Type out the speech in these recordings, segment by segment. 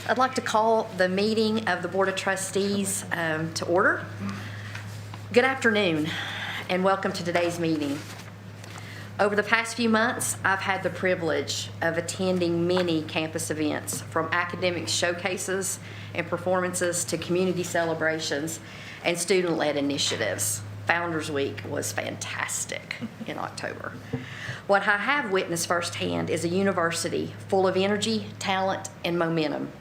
I'd like to call the meeting of the Board of Trustees to order. Good afternoon and welcome to today's meeting. Over the past few months, I've had the privilege of attending many campus events, from academic showcases and performances to community celebrations and student-led initiatives. Founders Week was fantastic in October. What I have witnessed firsthand is a university full of energy, talent, and momentum.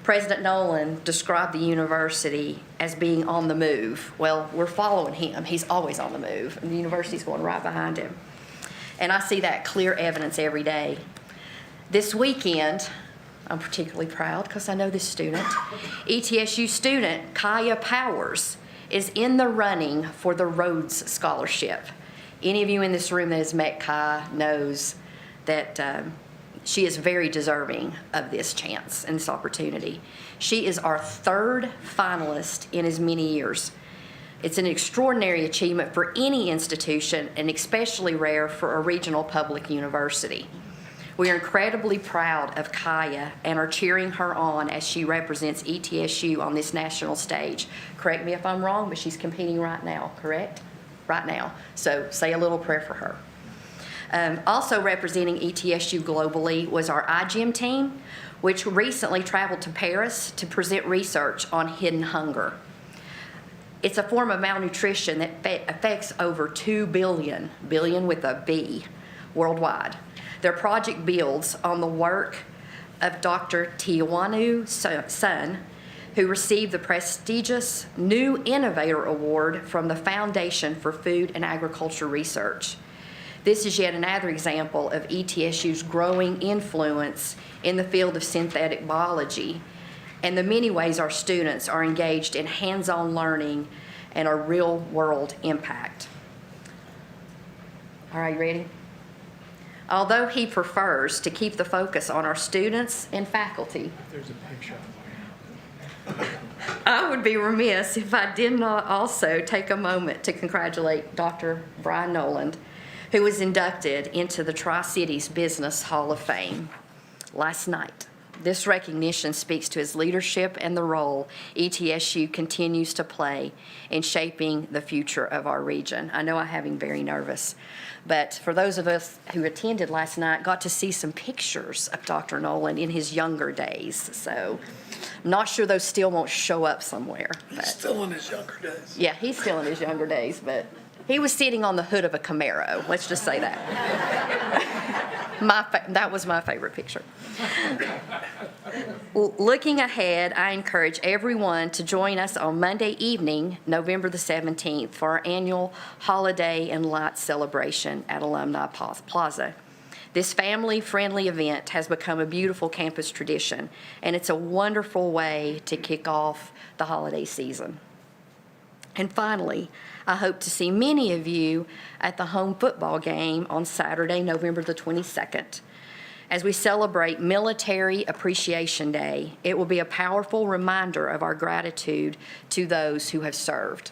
President Nolan described the university as being on the move. Well, we're following him. He's always on the move, and the university's going right behind him. And I see that clear evidence every day. This weekend, I'm particularly proud because I know this student. ETSU student Kaya Powers is in the running for the Rhodes Scholarship. Any of you in this room that has met Kaya knows that she is very deserving of this chance and this opportunity. She is our third finalist in as many years. It's an extraordinary achievement for any institution and especially rare for a regional public university. We are incredibly proud of Kaya and are cheering her on as she represents ETSU on this national stage. Correct me if I'm wrong, but she's competing right now, correct? Right now. So say a little prayer for her. Also representing ETSU globally was our iGym team, which recently traveled to Paris to present research on hidden hunger. It's a form of malnutrition that affects over 2 billion with a B, worldwide. Their project builds on the work of Dr. Tiwanu Sun, who received the prestigious New Innovator Award from the Foundation for Food and Agriculture Research. This is yet another example of ETSU's growing influence in the field of synthetic biology and the many ways our students are engaged in hands-on learning and our real-world impact. All right, ready? Although he prefers to keep the focus on our students and faculty, There's a picture. I would be remiss if I did not also take a moment to congratulate Dr. Brian Noland, who was inducted into the Tri-Cities Business Hall of Fame last night. This recognition speaks to his leadership and the role ETSU continues to play in shaping the future of our region. I know I have him very nervous, but for those of us who attended last night, got to see some pictures of Dr. Nolan in his younger days. So I'm not sure those still won't show up somewhere. He's still in his younger days. Yeah, he's still in his younger days, but he was sitting on the hood of a Camaro. Let's just say that. That was my favorite picture. Looking ahead, I encourage everyone to join us on Monday evening, November the 17th, for our annual Holiday and Light celebration at Alumni Plaza. This family-friendly event has become a beautiful campus tradition, and it's a wonderful way to kick off the holiday season. And finally, I hope to see many of you at the home football game on Saturday, November the 22nd. As we celebrate Military Appreciation Day, it will be a powerful reminder of our gratitude to those who have served,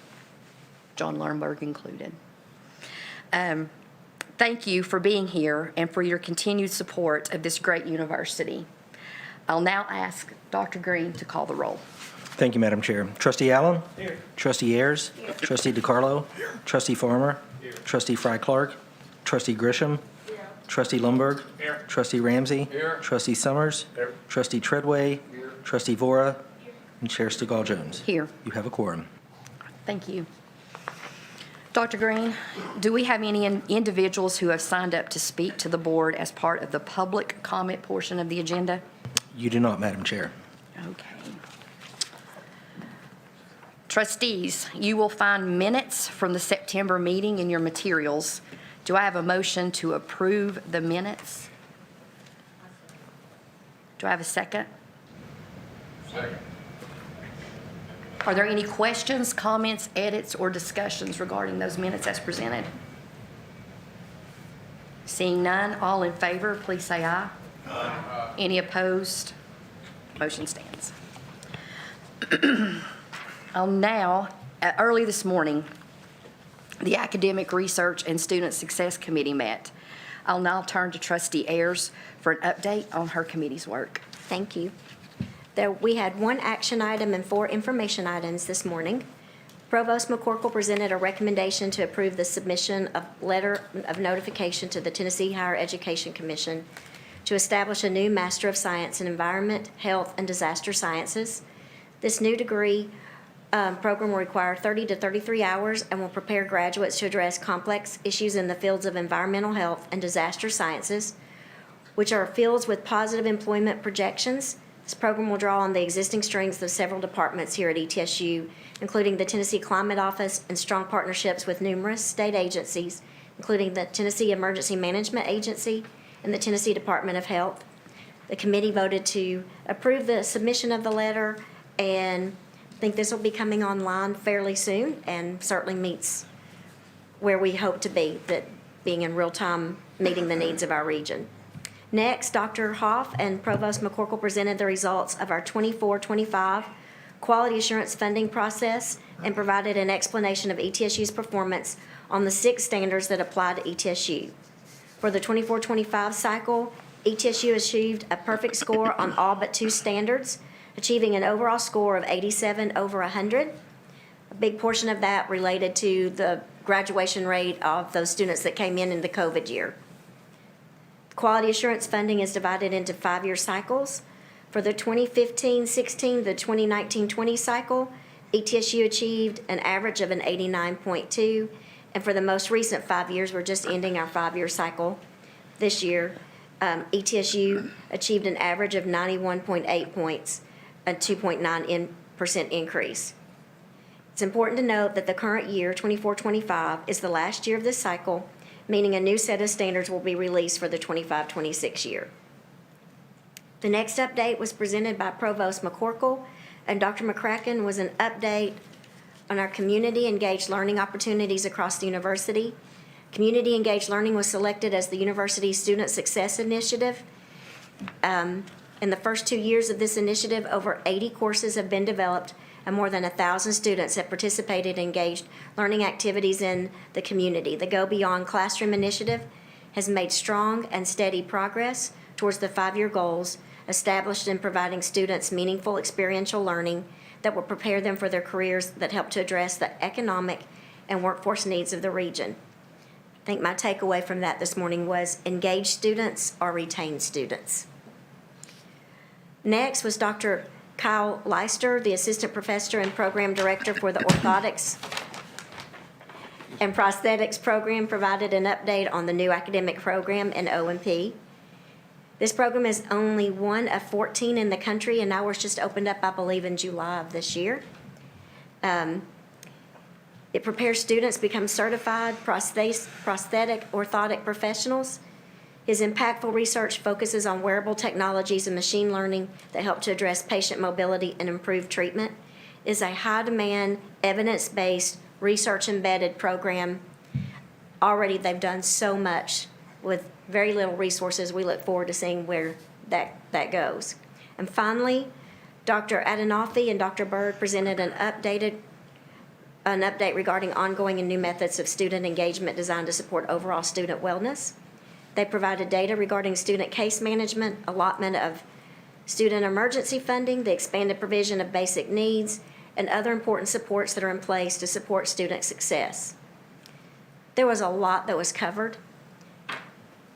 John Lernberg included. Thank you for being here and for your continued support of this great university. I'll now ask Dr. Green to call the roll. Thank you, Madam Chair. Trustee Allen? Here. Trustee Ayers? Here. Trustee DiCarlo? Here. Trustee Farmer? Here. Trustee Fry-Clark? Trustee Grisham? Here. Trustee Lundberg? Here. Trustee Ramsey? Here. Trustee Summers? Here. Trustee Treadway? Here. Trustee Vora? Here. And Chair Stigall-Jones? Here. You have a quorum. Thank you. Dr. Green, do we have any individuals who have signed up to speak to the board as part of the public comment portion of the agenda? You do not, Madam Chair. Okay. Trustees, you will find minutes from the September meeting in your materials. Do I have a motion to approve the minutes? Do I have a second? Second. Are there any questions, comments, edits, or discussions regarding those minutes as presented? Seeing none, all in favor, please say aye. Aye. Any opposed? Motion stands. I'll now, early this morning, the Academic Research and Student Success Committee met. I'll now turn to Trustee Ayers for an update on her committee's work. Thank you. We had one action item and 4 information items this morning. Provost McCorkle presented a recommendation to approve the submission of letter of notification to the Tennessee Higher Education Commission to establish a new Master of Science in Environment, Health, and Disaster Sciences. This new degree program will require 30 to 33 hours and will prepare graduates to address complex issues in the fields of environmental health and disaster sciences, which are fields with positive employment projections. This program will draw on the existing strengths of several departments here at ETSU, including the Tennessee Climate Office and strong partnerships with numerous state agencies, including the Tennessee Emergency Management Agency and the Tennessee Department of Health. The committee voted to approve the submission of the letter, and I think this will be coming online fairly soon and certainly meets where we hope to be, that being in real time, meeting the needs of our region. Next, Dr. Hoff and Provost McCorkle presented the results of our 24-25 quality assurance funding process and provided an explanation of ETSU's performance on the 6 standards that apply to ETSU. For the 24-25 cycle, ETSU achieved a perfect score on all but 2 standards, achieving an overall score of 87 over 100. A big portion of that related to the graduation rate of those students that came in the COVID year. Quality assurance funding is divided into 5-year cycles. For the 2015-16, the 2019-20 cycle, ETSU achieved an average of an 89.2, and for the most recent 5 years, we're just ending our 5-year cycle this year, ETSU achieved an average of 91.8 points, a 2.9% increase. It's important to note that the current year, 24-25, is the last year of this cycle, meaning a new set of standards will be released for the 25-26 year. The next update was presented by Provost McCorkle, and Dr. McCracken was an update on our community-engaged learning opportunities across the university. Community-engaged learning was selected as the university's Student Success Initiative. In the first 2 years of this initiative, over 80 courses have been developed, and more than 1,000 students have participated in engaged learning activities in the community. The Go Beyond Classroom initiative has made strong and steady progress towards the 5-year goals established in providing students meaningful experiential learning that will prepare them for their careers that help to address the economic and workforce needs of the region. I think my takeaway from that this morning was engaged students are retained students. Next was Dr. Kyle Leister, the Assistant Professor and Program Director for the Orthotics and Prosthetics Program, provided an update on the new academic program in O&P. This program is only one of 14 in the country, and ours just opened up, I believe, in July of this year. It prepares students to become certified prosthetic orthotic professionals. His impactful research focuses on wearable technologies and machine learning that help to address patient mobility and improve treatment. It is a high-demand, evidence-based, research-embedded program. Already they've done so much with very little resources. We look forward to seeing where that goes. And finally, Dr. Adenofi and Dr. Bird presented an update regarding ongoing and new methods of student engagement designed to support overall student wellness. They provided data regarding student case management, allotment of student emergency funding, the expanded provision of basic needs, and other important supports that are in place to support student success. There was a lot that was covered.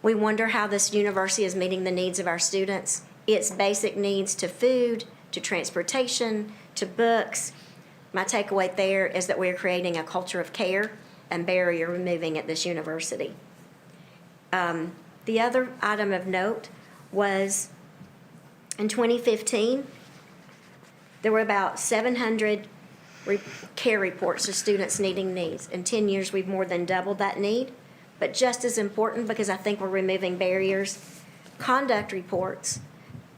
We wonder how this university is meeting the needs of our students. Its basic needs to food, to transportation, to books. My takeaway there is that we are creating a culture of care and barrier removing at this university. The other item of note was in 2015, there were about 700 care reports of students needing needs. In 10 years, we've more than doubled that need. But just as important, because I think we're removing barriers, conduct reports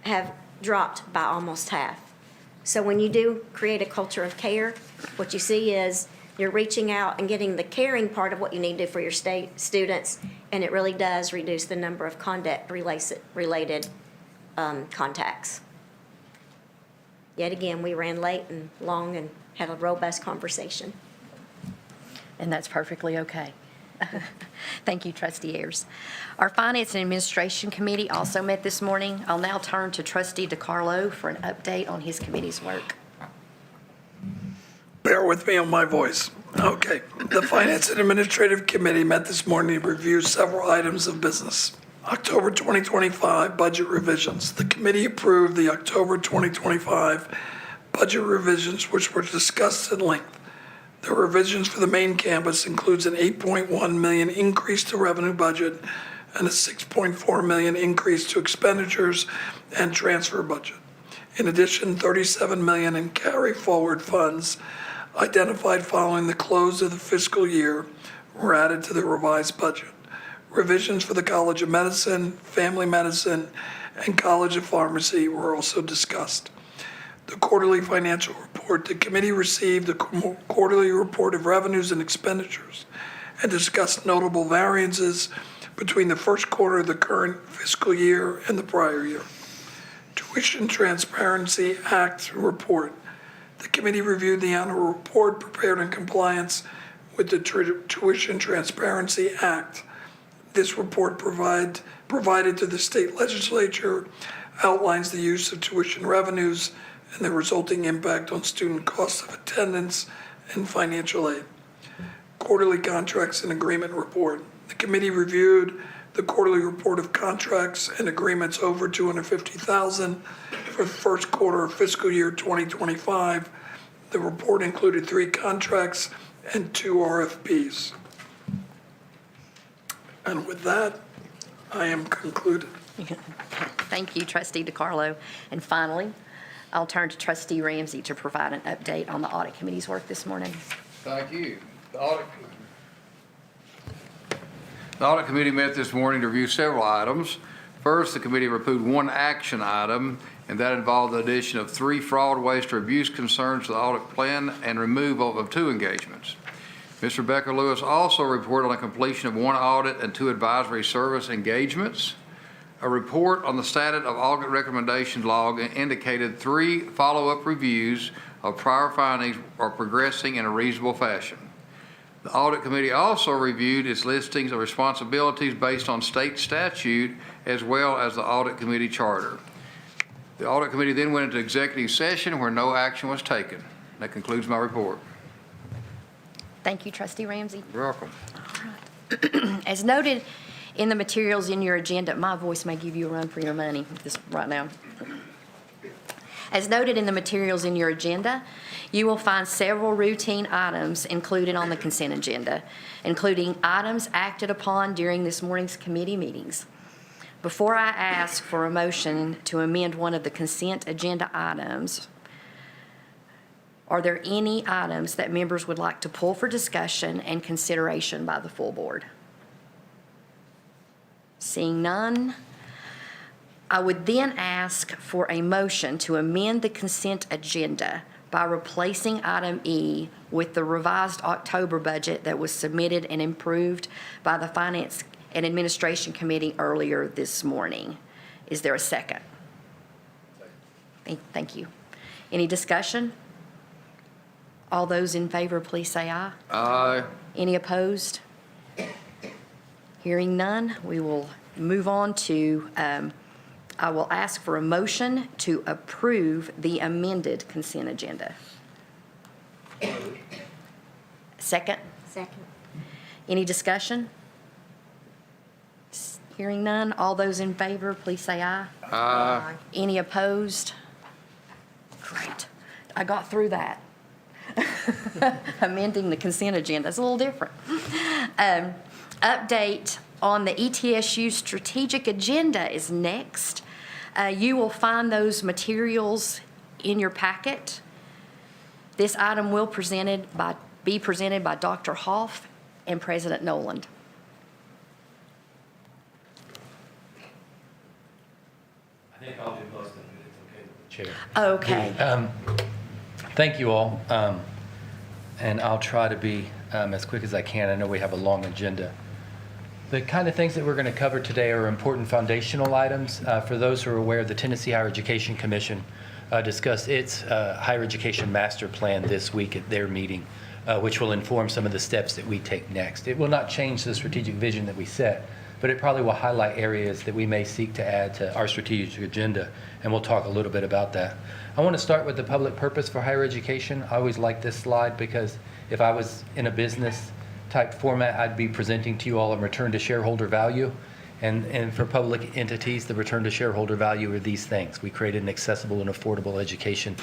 have dropped by almost half. So when you do create a culture of care, what you see is you're reaching out and getting the caring part of what you need to do for your students, and it really does reduce the number of conduct-related contacts. Yet again, we ran late and long and had a robust conversation. And that's perfectly okay. Thank you, Trustee Ayers. Our Finance and Administration Committee also met this morning. I'll now turn to Trustee DiCarlo for an update on his committee's work. Bear with me on my voice. Okay. The Finance and Administrative Committee met this morning to review several items of business. October 2025 budget revisions. The committee approved the October 2025 budget revisions, which were discussed at length. The revisions for the main campus includes an $8.1 million increase to revenue budget and a $6.4 million increase to expenditures and transfer budget. In addition, $37 million in carry-forward funds identified following the close of the fiscal year were added to the revised budget. Revisions for the College of Medicine, Family Medicine, and College of Pharmacy were also discussed. The quarterly financial report. The committee received the quarterly report of revenues and expenditures and discussed notable variances between the first quarter of the current fiscal year and the prior year. Tuition Transparency Act report. The committee reviewed the annual report prepared in compliance with the Tuition Transparency Act. This report provided to the state legislature outlines the use of tuition revenues and the resulting impact on student costs of attendance and financial aid. Quarterly contracts and agreement report. The committee reviewed the quarterly report of contracts and agreements over $250,000 for the first quarter of fiscal year 2025. The report included 3 contracts and 2 RFPs. And with that, I am concluded. Thank you, Trustee DiCarlo. And finally, I'll turn to Trustee Ramsey to provide an update on the Audit Committee's work this morning. Thank you. The Audit Committee met this morning to review several items. First, the committee approved 1 action item, and that involved the addition of 3 fraud, waste, or abuse concerns to the audit plan and removal of 2 engagements. Ms. Rebecca Lewis also reported on the completion of 1 audit and 2 advisory service engagements. A report on the status of audit recommendations log indicated 3 follow-up reviews of prior findings are progressing in a reasonable fashion. The Audit Committee also reviewed its listings of responsibilities based on state statute as well as the Audit Committee charter. The Audit Committee then went into executive session where no action was taken. That concludes my report. Thank you, Trustee Ramsey. You're welcome. As noted in the materials in your agenda, my voice may give you a run for your money this right now. As noted in the materials in your agenda, you will find several routine items included on the consent agenda, including items acted upon during this morning's committee meetings. Before I ask for a motion to amend one of the consent agenda items, are there any items that members would like to pull for discussion and consideration by the full board? Seeing none, I would then ask for a motion to amend the consent agenda by replacing item E with the revised October budget that was submitted and approved by the Finance and Administration Committee earlier this morning. Is there a second? Thank you. Any discussion? All those in favor, please say aye. Aye. Any opposed? Hearing none, we will move on to, I will ask for a motion to approve the amended consent agenda. Second? Second. Any discussion? Hearing none, all those in favor, please say aye. Aye. Any opposed? Great. I got through that. Amending the consent agenda is a little different. Update on the ETSU strategic agenda is next. You will find those materials in your packet. This item will be presented by Dr. Hoff and President Noland. I think I'll do most of it, if it's okay with the chair. Okay. Thank you all, and I'll try to be as quick as I can. I know we have a long agenda. The kind of things that we're going to cover today are important foundational items. For those who are aware, the Tennessee Higher Education Commission discussed its higher education master plan this week at their meeting. which will inform some of the steps that we take next. It will not change the strategic vision that we set, but it probably will highlight areas that we may seek to add to our strategic agenda, and we'll talk a little bit about that. I want to start with the public purpose for higher education. I always like this slide because if I was in a business type format, I'd be presenting to you all a return to shareholder value. And for public entities, the return to shareholder value are these things. We created an accessible and affordable education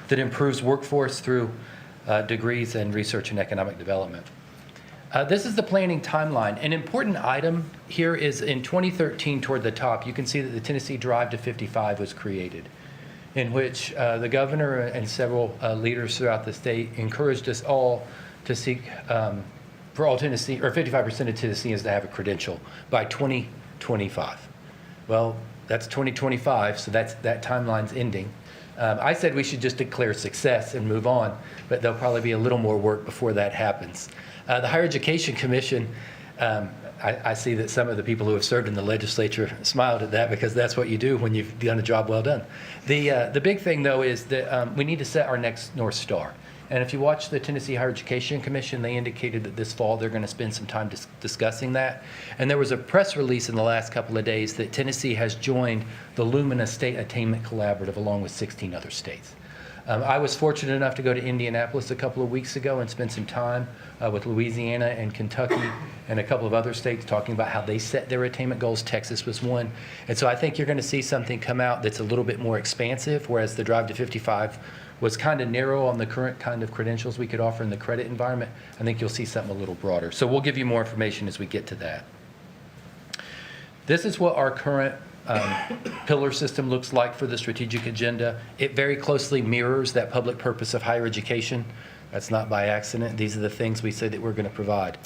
that improves workforce through degrees and research and economic development. This is the planning timeline. An important item here is in 2013 toward the top, you can see that the Tennessee Drive to 55 was created, in which the governor and several leaders throughout the state encouraged us all to seek for all Tennessee, or 55% of Tennesseans to have a credential by 2025. Well, that's 2025, so that timeline's ending. I said we should just declare success and move on, but there'll probably be a little more work before that happens. The Higher Education Commission, I see that some of the people who have served in the legislature smiled at that because that's what you do when you've done a job well done. The big thing, though, is that we need to set our next North Star. And if you watch the Tennessee Higher Education Commission, they indicated that this fall they're going to spend some time discussing that. And there was a press release in the last couple of days that Tennessee has joined the Lumina State Attainment Collaborative along with 16 other states. I was fortunate enough to go to Indianapolis a couple of weeks ago and spend some time with Louisiana and Kentucky and a couple of other states talking about how they set their attainment goals. Texas was one. And so I think you're going to see something come out that's a little bit more expansive, whereas the Drive to 55 was kind of narrow on the current kind of credentials we could offer in the credit environment. I think you'll see something a little broader. So we'll give you more information as we get to that. This is what our current pillar system looks like for the strategic agenda. It very closely mirrors that public purpose of higher education. That's not by accident. These are the things we say that we're going to provide.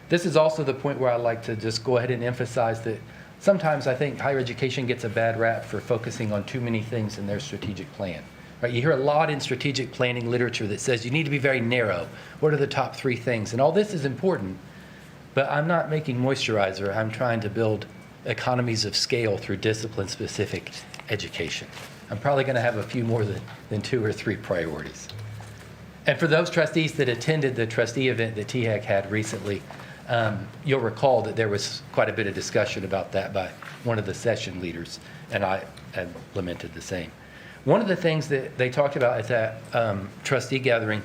This is also the point where I like to just go ahead and emphasize that sometimes I think higher education gets a bad rap for focusing on too many things in their strategic plan. Right? You hear a lot in strategic planning literature that says you need to be very narrow. What are the top 3 things? And all this is important, but I'm not making moisturizer. I'm trying to build economies of scale through discipline-specific education. I'm probably going to have a few more than 2 or 3 priorities. And for those trustees that attended the trustee event that THEC had recently, you'll recall that there was quite a bit of discussion about that by one of the session leaders, and I had lamented the same. One of the things that they talked about at that trustee gathering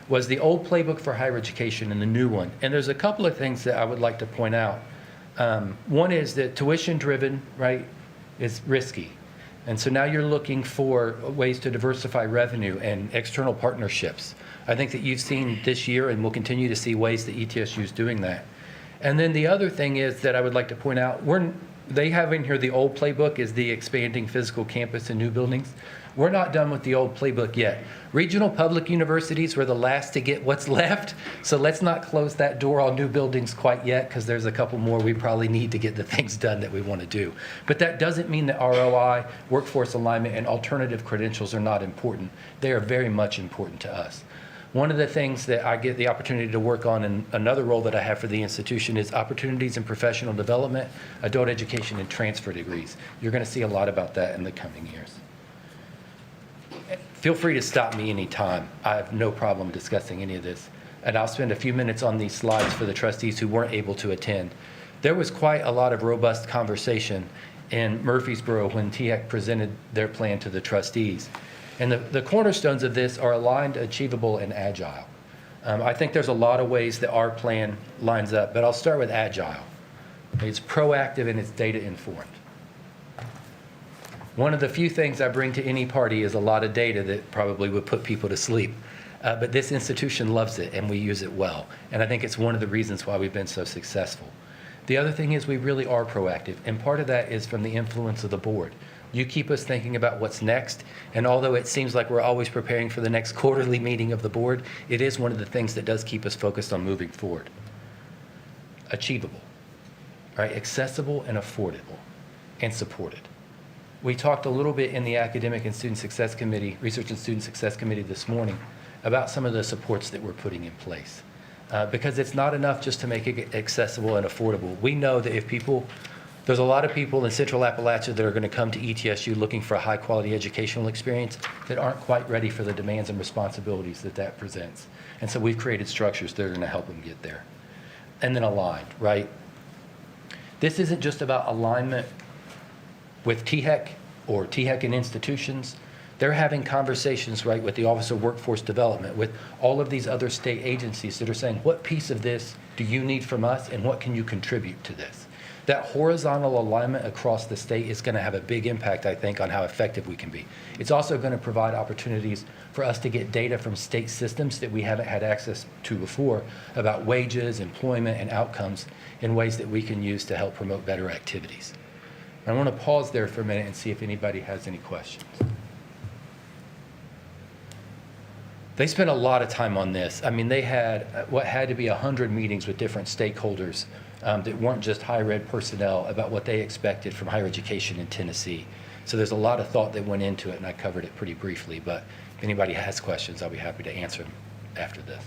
was the old playbook for higher education and the new one. And there's a couple of things that I would like to point out. One is that tuition-driven, right, is risky. And so now you're looking for ways to diversify revenue and external partnerships. I think that you've seen this year and will continue to see ways that ETSU is doing that. And then the other thing is that I would like to point out, they have in here the old playbook is the expanding physical campus and new buildings. We're not done with the old playbook yet. Regional public universities were the last to get what's left, so let's not close that door on new buildings quite yet because there's a couple more we probably need to get the things done that we want to do. But that doesn't mean that ROI, workforce alignment, and alternative credentials are not important. They are very much important to us. One of the things that I get the opportunity to work on in another role that I have for the institution is opportunities in professional development, adult education, and transfer degrees. You're going to see a lot about that in the coming years. Feel free to stop me anytime. I have no problem discussing any of this. And I'll spend a few minutes on these slides for the trustees who weren't able to attend. There was quite a lot of robust conversation in Murfreesboro when THEC presented their plan to the trustees. And the cornerstones of this are aligned, achievable, and agile. I think there's a lot of ways that our plan lines up, but I'll start with agile. It's proactive and it's data informed. One of the few things I bring to any party is a lot of data that probably would put people to sleep. But this institution loves it and we use it well. And I think it's one of the reasons why we've been so successful. The other thing is we really are proactive. And part of that is from the influence of the board. You keep us thinking about what's next. And although it seems like we're always preparing for the next quarterly meeting of the board, it is one of the things that does keep us focused on moving forward. Achievable, right? Accessible and affordable and supported. We talked a little bit in the Academic and Student Success Committee, Research and Student Success Committee this morning about some of the supports that we're putting in place. Because it's not enough just to make it accessible and affordable. We know that if people There's a lot of people in Central Appalachia that are going to come to ETSU looking for a high-quality educational experience that aren't quite ready for the demands and responsibilities that that presents. And so we've created structures that are going to help them get there. And then aligned, right? This isn't just about alignment with THEC or THEC and institutions. They're having conversations, right, with the Office of Workforce Development, with all of these other state agencies that are saying, what piece of this do you need from us and what can you contribute to this? That horizontal alignment across the state is going to have a big impact, I think, on how effective we can be. It's also going to provide opportunities for us to get data from state systems that we haven't had access to before about wages, employment, and outcomes in ways that we can use to help promote better activities. I want to pause there for a minute and see if anybody has any questions. They spent a lot of time on this. I mean, they had what had to be 100 meetings with different stakeholders that weren't just higher ed personnel about what they expected from higher education in Tennessee. So there's a lot of thought that went into it, and I covered it pretty briefly. But if anybody has questions, I'll be happy to answer them after this.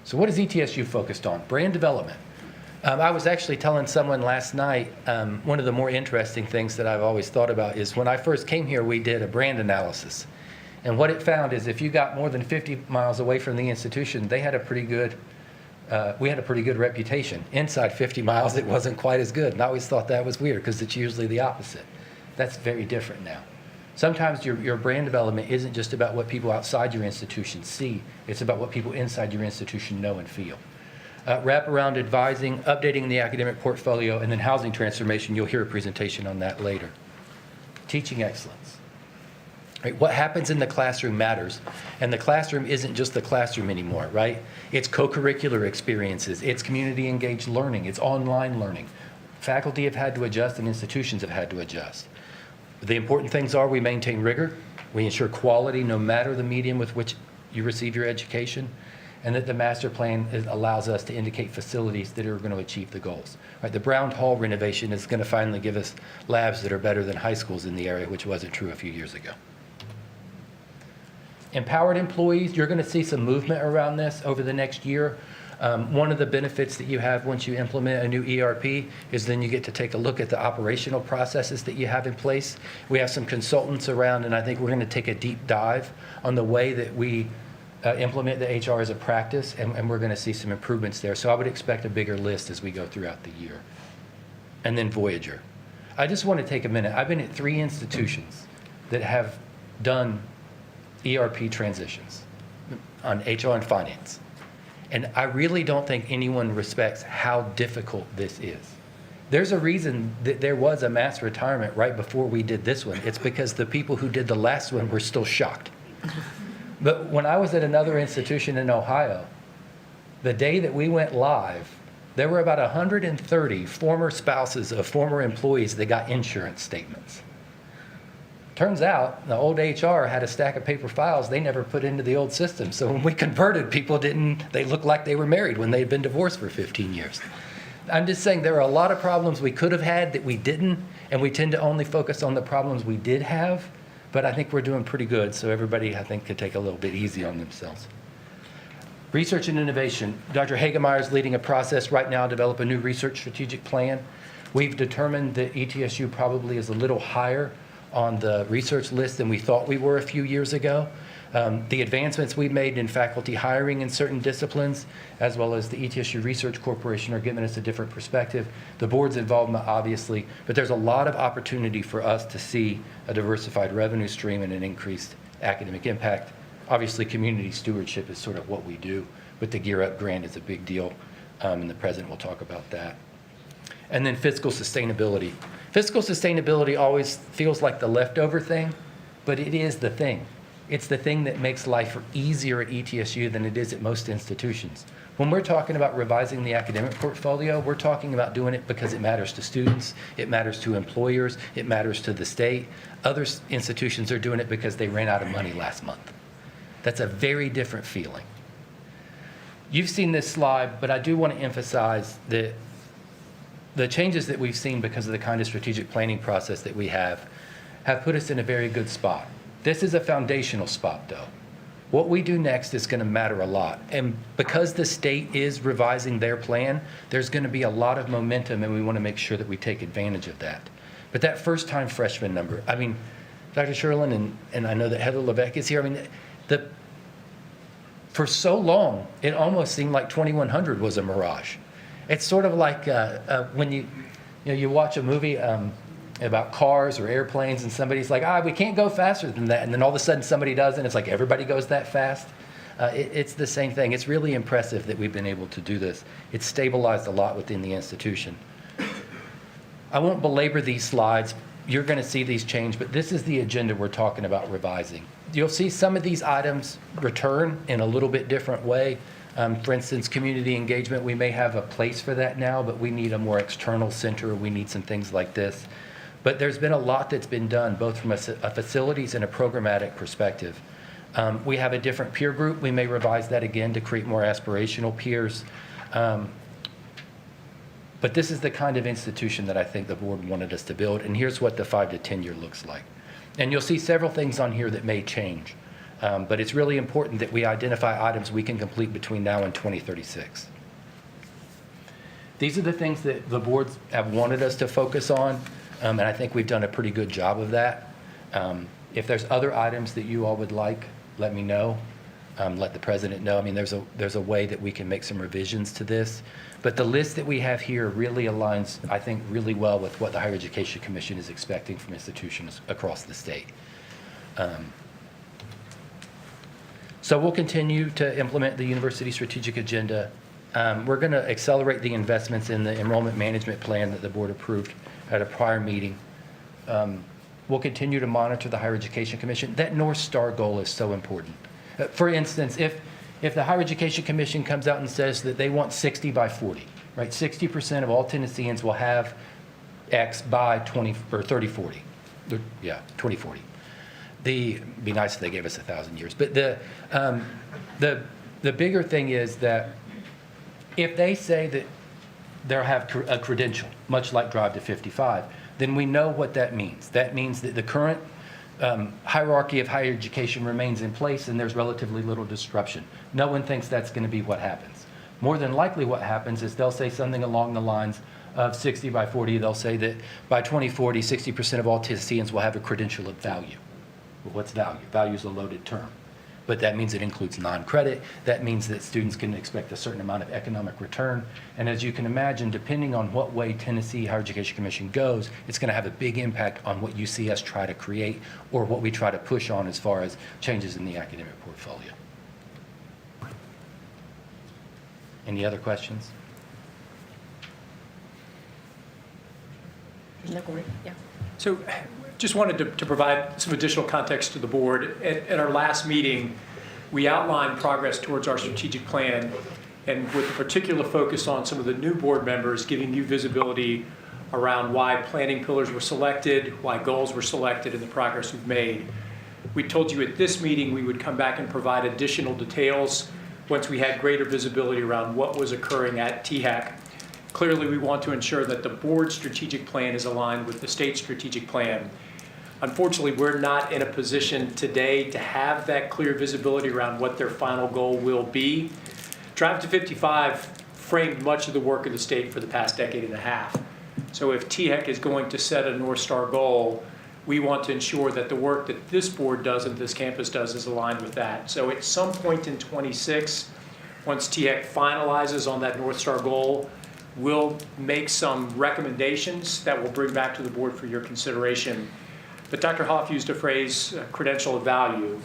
So what is ETSU focused on? Brand development. I was actually telling someone last night, one of the more interesting things that I've always thought about is when I first came here, we did a brand analysis. And what it found is if you got more than 50 miles away from the institution, they had a pretty good, we had a pretty good reputation. Inside 50 miles, it wasn't quite as good. And I always thought that was weird because it's usually the opposite. That's very different now. Sometimes your brand development isn't just about what people outside your institution see. It's about what people inside your institution know and feel. Wraparound advising, updating the academic portfolio, and then housing transformation. You'll hear a presentation on that later. Teaching excellence. Right? What happens in the classroom matters. And the classroom isn't just the classroom anymore, right? It's co-curricular experiences. It's community engaged learning. It's online learning. Faculty have had to adjust and institutions have had to adjust. The important things are we maintain rigor, we ensure quality no matter the medium with which you receive your education, and that the master plan allows us to indicate facilities that are going to achieve the goals. Right, the Brown Hall renovation is going to finally give us labs that are better than high schools in the area, which wasn't true a few years ago. Empowered employees, you're going to see some movement around this over the next year. One of the benefits that you have once you implement a new ERP is then you get to take a look at the operational processes that you have in place. We have some consultants around, and I think we're going to take a deep dive on the way that we implement the HR as a practice, and we're going to see some improvements there. So I would expect a bigger list as we go throughout the year. And then Voyager. I just want to take a minute. I've been at 3 institutions that have done ERP transitions on HR and finance. And I really don't think anyone respects how difficult this is. There's a reason that there was a mass retirement right before we did this one. It's because the people who did the last one were still shocked. But when I was at another institution in Ohio, the day that we went live, there were about 130 former spouses of former employees that got insurance statements. Turns out the old HR had a stack of paper files they never put into the old system. So when we converted, people they looked like they were married when they'd been divorced for 15 years. I'm just saying there are a lot of problems we could have had that we didn't, and we tend to only focus on the problems we did have, but I think we're doing pretty good, so everybody, I think, could take a little bit easy on themselves. Research and innovation. Dr. Hagemeyer is leading a process right now to develop a new research strategic plan. We've determined that ETSU probably is a little higher on the research list than we thought we were a few years ago. The advancements we've made in faculty hiring in certain disciplines, as well as the ETSU Research Corporation, are giving us a different perspective. The board's involvement, obviously, but there's a lot of opportunity for us to see a diversified revenue stream and an increased academic impact. Obviously, community stewardship is sort of what we do, but the Gear Up grant is a big deal, and the president will talk about that. And then fiscal sustainability. Fiscal sustainability always feels like the leftover thing, but it is the thing. It's the thing that makes life easier at ETSU than it is at most institutions. When we're talking about revising the academic portfolio, we're talking about doing it because it matters to students, it matters to employers, it matters to the state. Other institutions are doing it because they ran out of money last month. That's a very different feeling. You've seen this slide, but I do want to emphasize that the changes that we've seen because of the kind of strategic planning process that we have put us in a very good spot. This is a foundational spot, though. What we do next is going to matter a lot. And because the state is revising their plan, there's going to be a lot of momentum, and we want to make sure that we take advantage of that. But that first-time freshman number, I mean, Dr. Sherlin, and I know that Heather Levesque is here, I mean, for so long, it almost seemed like 2,100 was a mirage. It's sort of like when you watch a movie about cars or airplanes, and somebody's like, we can't go faster than that, and then all of a sudden somebody does, and it's like everybody goes that fast. It's the same thing. It's really impressive that we've been able to do this. It's stabilized a lot within the institution. I won't belabor these slides. You're going to see these change, but this is the agenda we're talking about revising. You'll see some of these items return in a little bit different way. For instance, community engagement, we may have a place for that now, but we need a more external center. We need some things like this. But there's been a lot that's been done, both from a facilities and a programmatic perspective. We have a different peer group. We may revise that again to create more aspirational peers. But this is the kind of institution that I think the board wanted us to build, and here's what the 5 to 10 year looks like. And you'll see several things on here that may change, but it's really important that we identify items we can complete between now and 2036. These are the things that the boards have wanted us to focus on, and I think we've done a pretty good job of that. If there's other items that you all would like, let me know. Let the president know. I mean, there's a way that we can make some revisions to this. But the list that we have here really aligns, I think, really well with what the Higher Education Commission is expecting from institutions across the state. So we'll continue to implement the university strategic agenda. We're going to accelerate the investments in the enrollment management plan that the board approved at a prior meeting. We'll continue to monitor the Higher Education Commission. That North Star goal is so important. For instance, if the Higher Education Commission comes out and says that they want 60 by 40, right? 60% of all Tennesseans will have X by 2040. Yeah, 2040. It'd be nice if they gave us 1,000 years. But the bigger thing is that if they say that they'll have a credential, much like Drive to 55, then we know what that means. That means that the current hierarchy of higher education remains in place, and there's relatively little disruption. No one thinks that's going to be what happens. More than likely what happens is they'll say something along the lines of 60 by 40. They'll say that by 2040, 60% of all Tennesseans will have a credential of value. Well, what's value? Value is a loaded term. But that means it includes non-credit. That means that students can expect a certain amount of economic return. And as you can imagine, depending on what way Tennessee Higher Education Commission goes, it's going to have a big impact on what you see us try to create or what we try to push on as far as changes in the academic portfolio. Any other questions? No, Corey? Yeah. So just wanted to provide some additional context to the board. At our last meeting, we outlined progress towards our strategic plan, and with a particular focus on some of the new board members, giving you visibility around why planning pillars were selected, why goals were selected, and the progress we've made. We told you at this meeting we would come back and provide additional details once we had greater visibility around what was occurring at THAC. Clearly, we want to ensure that the board's strategic plan is aligned with the state strategic plan. Unfortunately, we're not in a position today to have that clear visibility around what their final goal will be. Drive to 55 framed much of the work of the state for the past decade and a half. So if THEC is going to set a North Star goal, we want to ensure that the work that this board does and this campus does is aligned with that. So at some point in 26, once THEC finalizes on that North Star goal, we'll make some recommendations that we'll bring back to the board for your consideration. But Dr. Hoff used a phrase, credential of value.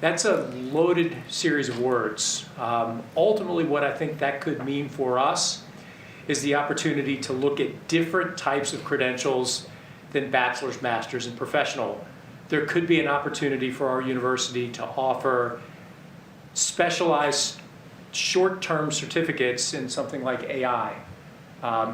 That's a loaded series of words. Ultimately, what I think that could mean for us is the opportunity to look at different types of credentials than bachelor's, master's, and professional. There could be an opportunity for our university to offer specialized short-term certificates in something like AI.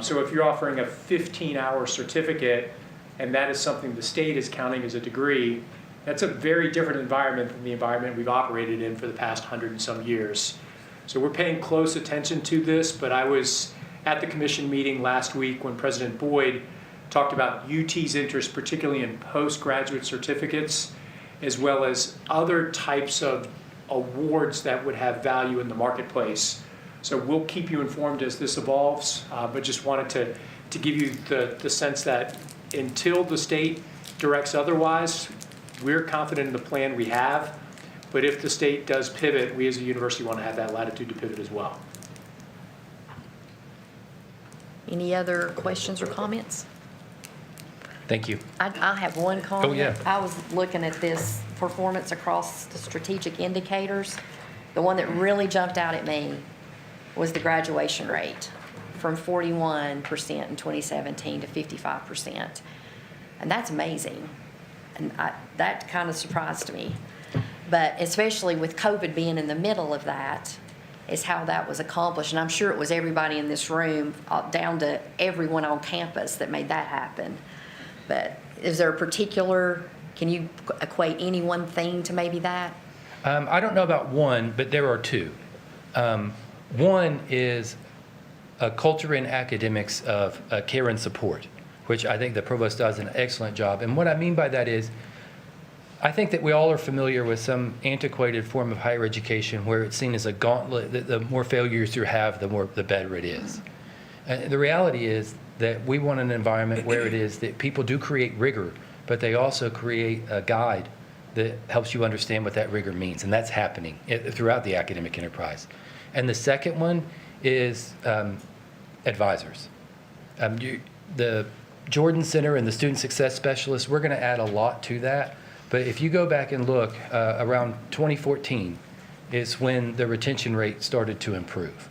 So if you're offering a 15-hour certificate, and that is something the state is counting as a degree, that's a very different environment than the environment we've operated in for the past 100 and some years. So we're paying close attention to this, but I was at the commission meeting last week when President Boyd talked about UT's interest, particularly in postgraduate certificates, as well as other types of awards that would have value in the marketplace. So we'll keep you informed as this evolves, but just wanted to give you the sense that until the state directs otherwise, we're confident in the plan we have. But if the state does pivot, we as a university want to have that latitude to pivot as well. Any other questions or comments? Thank you. I have one comment. Oh, yeah. I was looking at this performance across the strategic indicators. The one that really jumped out at me was the graduation rate from 41% in 2017 to 55%. And that's amazing. And that kind of surprised me. But especially with COVID being in the middle of that, is how that was accomplished. And I'm sure it was everybody in this room, down to everyone on campus, that made that happen. But is there a particular, can you equate any one thing to maybe that? I don't know about one, but there are two. One is a culture in academics of care and support, which I think the provost does an excellent job. And what I mean by that is, I think that we all are familiar with some antiquated form of higher education where it's seen as a gauntlet, that the more failures you have, the better it is. The reality is that we want an environment where it is that people do create rigor, but they also create a guide that helps you understand what that rigor means, and that's happening throughout the academic enterprise. And the second one is advisors. The Jordan Center and the Student Success Specialists, we're going to add a lot to that. But if you go back and look, around 2014 is when the retention rate started to improve.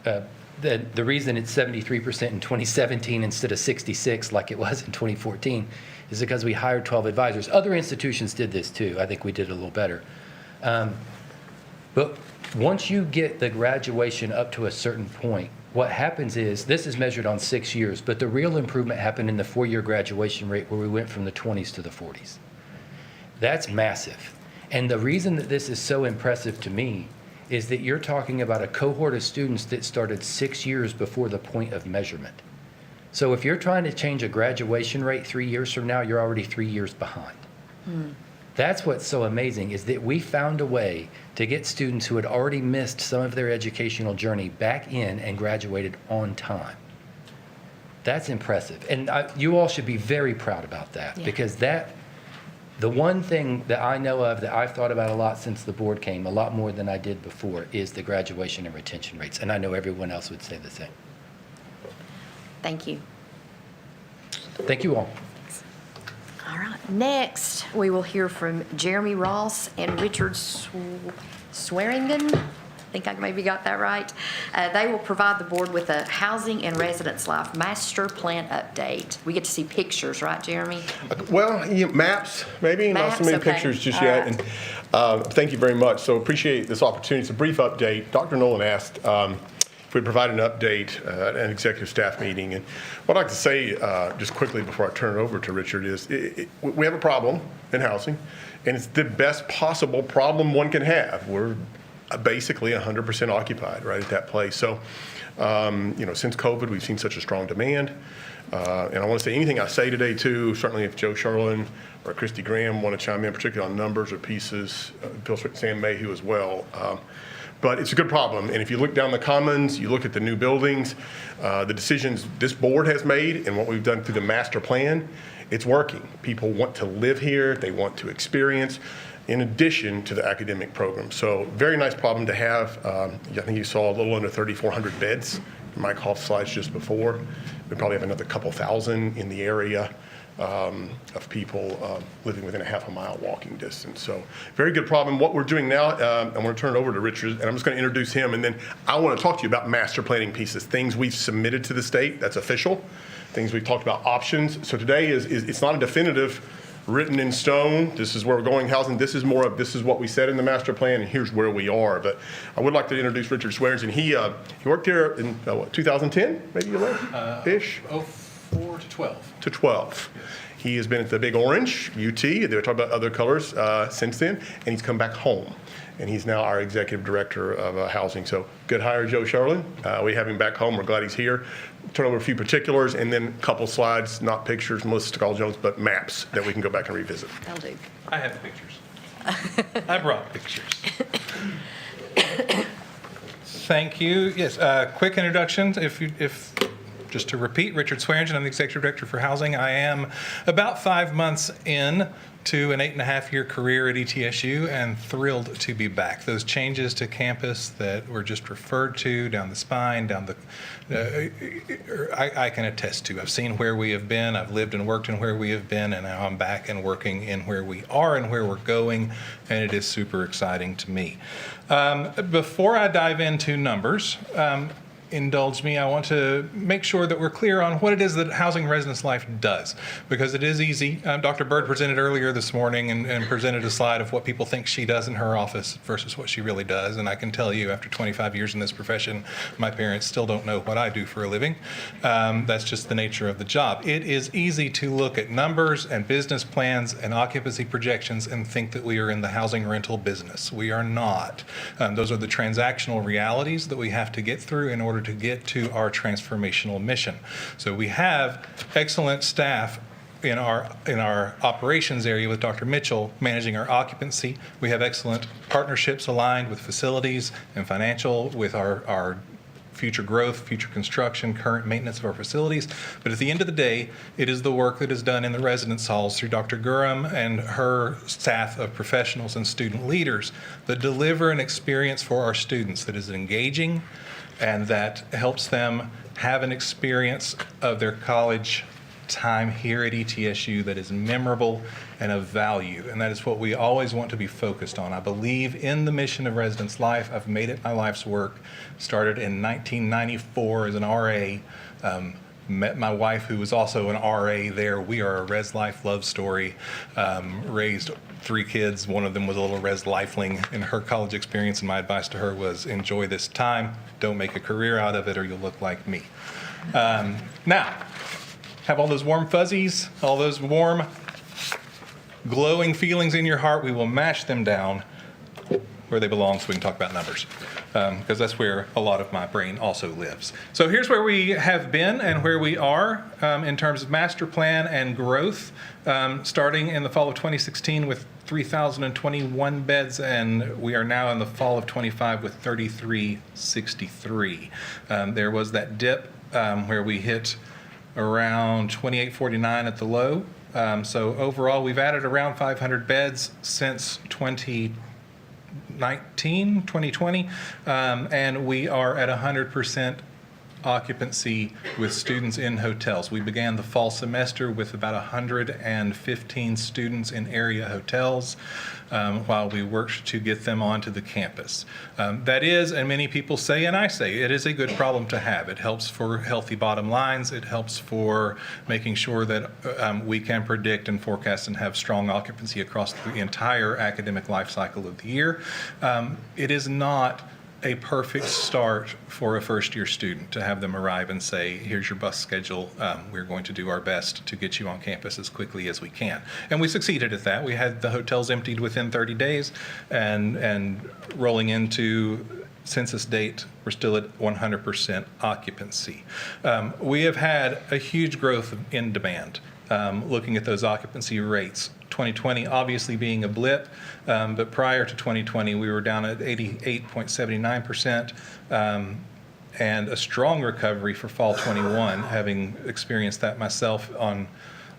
The reason it's 73% in 2017 instead of 66 like it was in 2014 is because we hired 12 advisors. Other institutions did this too. I think we did a little better. But once you get the graduation up to a certain point, what happens is, this is measured on 6 years, but the real improvement happened in the 4-year graduation rate where we went from the 20s to the 40s. That's massive. And the reason that this is so impressive to me is that you're talking about a cohort of students that started 6 years before the point of measurement. So if you're trying to change a graduation rate 3 years from now, you're already 3 years behind. That's what's so amazing, is that we found a way to get students who had already missed some of their educational journey back in and graduated on time. That's impressive. And you all should be very proud about that, because the one thing that I know of that I've thought about a lot since the board came, a lot more than I did before, is the graduation and retention rates. And I know everyone else would say the same. Thank you. Thank you all. All right. Next, we will hear from Jeremy Ross and Richard Swearingen. I think I maybe got that right. They will provide the board with a housing and residence life master plan update. We get to see pictures, right, Jeremy? Well, maps, maybe, not so many okay. pictures just All yet. right. And thank you very much. So appreciate this opportunity. It's a brief update. Dr. Nolan asked if we'd provide an update at an executive staff meeting. And what I'd like to say just quickly before I turn it over to Richard is we have a problem in housing, and it's the best possible problem one can have. We're basically 100% occupied right at that place. So, since COVID, we've seen such a strong demand. And I want to say anything I say today, too, certainly if Joe Sherlin or Christy Graham want to chime in, particularly on numbers or pieces, Sam Mayhew as well. But it's a good problem. And if you look down the commons, you look at the new buildings, the decisions this board has made and what we've done through the master plan, it's working. People want to live here. They want to experience, in addition to the academic program. So very nice problem to have. I think you saw a little under 3,400 beds in Mike Hoff's slides just before. We probably have another couple thousand in the area of people living within a half a mile walking distance. So very good problem. What we're doing now, I'm going to turn it over to Richard, and I'm just going to introduce him, and then I want to talk to you about master planning pieces, things we've submitted to the state, that's official, things we've talked about, options. So today it's not a definitive written in stone, this is where we're going housing, this is more of, this is what we said in the master plan, and here's where we are. But I would like to introduce Richard Swearingen. He worked here in 2010, maybe you ish? 04 to 12. To 12. He has been at the Big Orange, UT, they were talking about other colors since then, and he's come back home. And he's now our executive director of housing. So good hire, Joe Sherlin. We have him back home. We're glad he's here. Turn over a few particulars and then a couple slides, not pictures, Melissa Stakal-Jones, but maps that we can go back and revisit. That'll do. I have pictures. I brought pictures. Thank you. Yes, quick introduction. Just to repeat, Richard Swearingen, I'm the Executive Director for Housing. I am about 5 months in to an 8.5-year career at ETSU and thrilled to be back. Those changes to campus that were just referred to down the spine, I can attest to. I've seen where we have been, I've lived and worked in where we have been, and now I'm back and working in where we are and where we're going, and it is super exciting to me. Before I dive into numbers, indulge me, I want to make sure that we're clear on what it is that Housing Residence Life does, because it is easy. Dr. Bird presented earlier this morning and presented a slide of what people think she does in her office versus what she really does, and I can tell you, after 25 years in this profession, my parents still don't know what I do for a living. That's just the nature of the job. It is easy to look at numbers and business plans and occupancy projections and think that we are in the housing rental business. We are not. Those are the transactional realities that we have to get through in order to get to our transformational mission. So we have excellent staff in our operations area with Dr. Mitchell managing our occupancy. We have excellent partnerships aligned with facilities and financial with our future growth, future construction, current maintenance of our facilities. But at the end of the day, it is the work that is done in the residence halls through Dr. Gurham and her staff of professionals and student leaders that deliver an experience for our students that is engaging and that helps them have an experience of their college time here at ETSU that is memorable and of value. And that is what we always want to be focused on. I believe in the mission of Residence Life. I've made it my life's work. Started in 1994 as an RA. Met my wife, who was also an RA there. We are a Res Life love story. Raised 3 kids. One of them was a little Res Lifeling in her college experience, and my advice to her was enjoy this time. Don't make a career out of it or you'll look like me. Now, have all those warm fuzzies, all those warm, glowing feelings in your heart. We will mash them down where they belong so we can talk about numbers, because that's where a lot of my brain also lives. So here's where we have been and where we are in terms of master plan and growth, starting in the fall of 2016 with 3,021 beds, and we are now in the fall of 25 with 3,363. There was that dip where we hit around 2,849 at the low. So overall, we've added around 500 beds since 2020, and we are at 100% occupancy with students in hotels. We began the fall semester with about 115 students in area hotels while we worked to get them onto the campus. That is, and many people say, and I say, it is a good problem to have. It helps for healthy bottom lines. It helps for making sure that we can predict and forecast and have strong occupancy across the entire academic life cycle of the year. It is not a perfect start for a first-year student to have them arrive and say, here's your bus schedule. We're going to do our best to get you on campus as quickly as we can. And we succeeded at that. We had the hotels emptied within 30 days and rolling into census date, we're still at 100% occupancy. We have had a huge growth in demand. Looking at those occupancy rates, 2020 obviously being a blip, but prior to 2020 we were down at 88.79%, and a strong recovery for fall 21, having experienced that myself on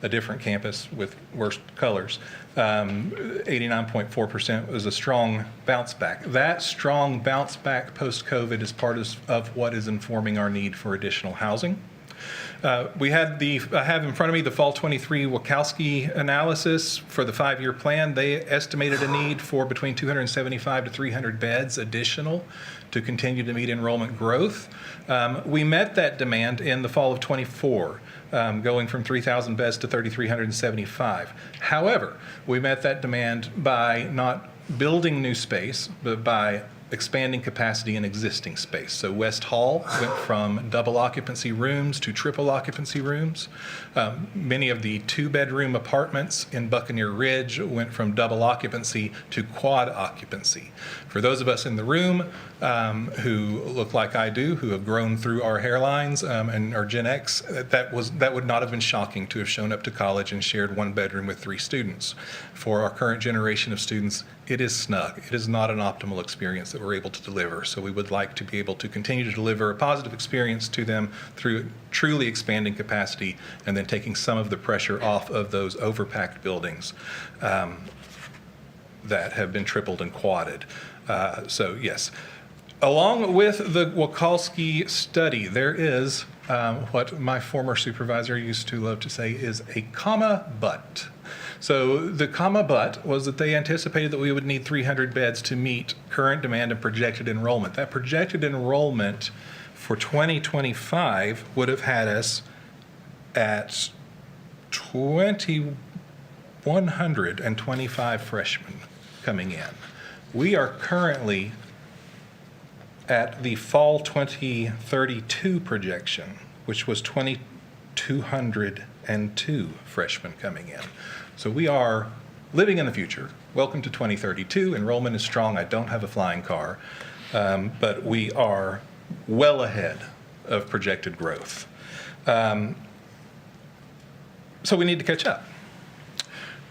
a different campus with worse colors. 89.4% was a strong bounce back. That strong bounce back post-COVID is part of what is informing our need for additional housing. I have in front of me the fall 23 Wachowski analysis for the 5-year plan. They estimated a need for between 275 to 300 beds additional to continue to meet enrollment growth. We met that demand in the fall of 24, going from 3,000 beds to 3,375. However, we met that demand by not building new space, but by expanding capacity in existing space. So West Hall went from double occupancy rooms to triple occupancy rooms. Many of the 2-bedroom apartments in Buccaneer Ridge went from double occupancy to quad occupancy. For those of us in the room who look like I do, who have grown through our hairlines and are Gen X, that would not have been shocking to have shown up to college and shared 1 bedroom with 3 students. For our current generation of students, it is snug. It is not an optimal experience that we're able to deliver. So we would like to be able to continue to deliver a positive experience to them through truly expanding capacity and then taking some of the pressure off of those overpacked buildings that have been tripled and quadded. So yes. Along with the Wakalski study, there is what my former supervisor used to love to say is a comma but. So the comma but was that they anticipated that we would need 300 beds to meet current demand and projected enrollment. That projected enrollment for 2025 would have had us at 2,125 freshmen coming in. We are currently at the fall 2032 projection, which was 2,202 freshmen coming in. So we are living in the future. Welcome to 2032. Enrollment is strong. I don't have a flying car, but we are well ahead of projected growth. So we need to catch up.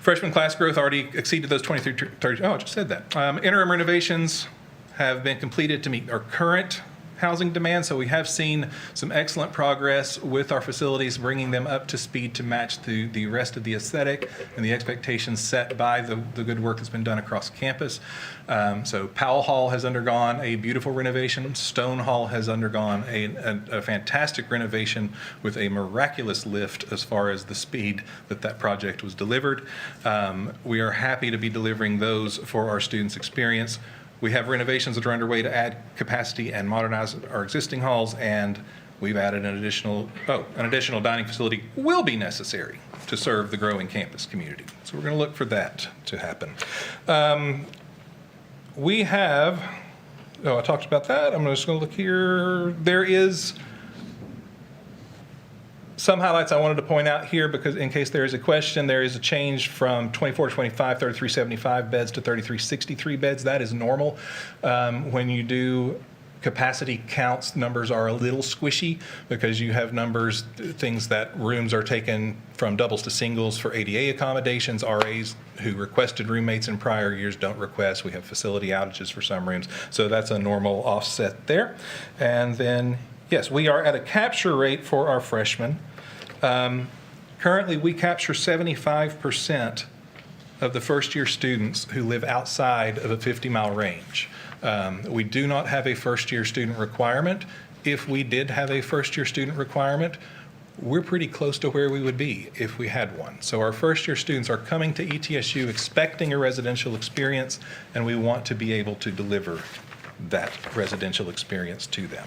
Freshman class growth already exceeded those 2330. Oh, I just said that. Interim renovations have been completed to meet our current housing demand. So we have seen some excellent progress with our facilities, bringing them up to speed to match the rest of the aesthetic and the expectations set by the good work that's been done across campus. So Powell Hall has undergone a beautiful renovation. Stone Hall has undergone a fantastic renovation with a miraculous lift as far as the speed that project was delivered. We are happy to be delivering those for our students' experience. We have renovations that are underway to add capacity and modernize our existing halls, and we've added an additional dining facility will be necessary to serve the growing campus community. So we're going to look for that to happen. We have, I talked about that. I'm just going to look here. There is some highlights I wanted to point out here because in case there is a question, there is a change from 24 to 25, 3375 beds to 3363 beds. That is normal. When you do capacity counts, numbers are a little squishy because you have numbers, things that rooms are taken from doubles to singles for ADA accommodations. RAs who requested roommates in prior years don't request. We have facility outages for some rooms. So that's a normal offset there. And then, yes, we are at a capture rate for our freshmen. Currently, we capture 75% of the first-year students who live outside of a 50-mile range. We do not have a first-year student requirement. If we did have a first-year student requirement, we're pretty close to where we would be if we had one. So our first-year students are coming to ETSU expecting a residential experience, and we want to be able to deliver that residential experience to them.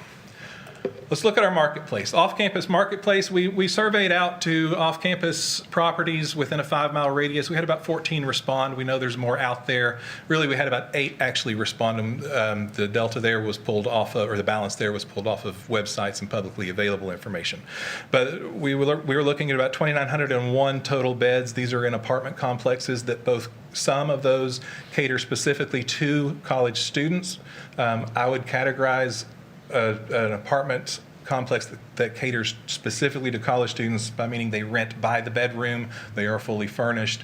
Let's look at our marketplace. Off-campus marketplace, we surveyed out to off-campus properties within a 5-mile radius. We had about 14 respond. We know there's more out there. Really, we had about 8 actually respond. The delta there was pulled off of, or the balance there was pulled off of websites and publicly available information. But we were looking at about 2,901 total beds. These are in apartment complexes that both some of those cater specifically to college students. I would categorize an apartment complex that caters specifically to college students by meaning they rent by the bedroom, they are fully furnished,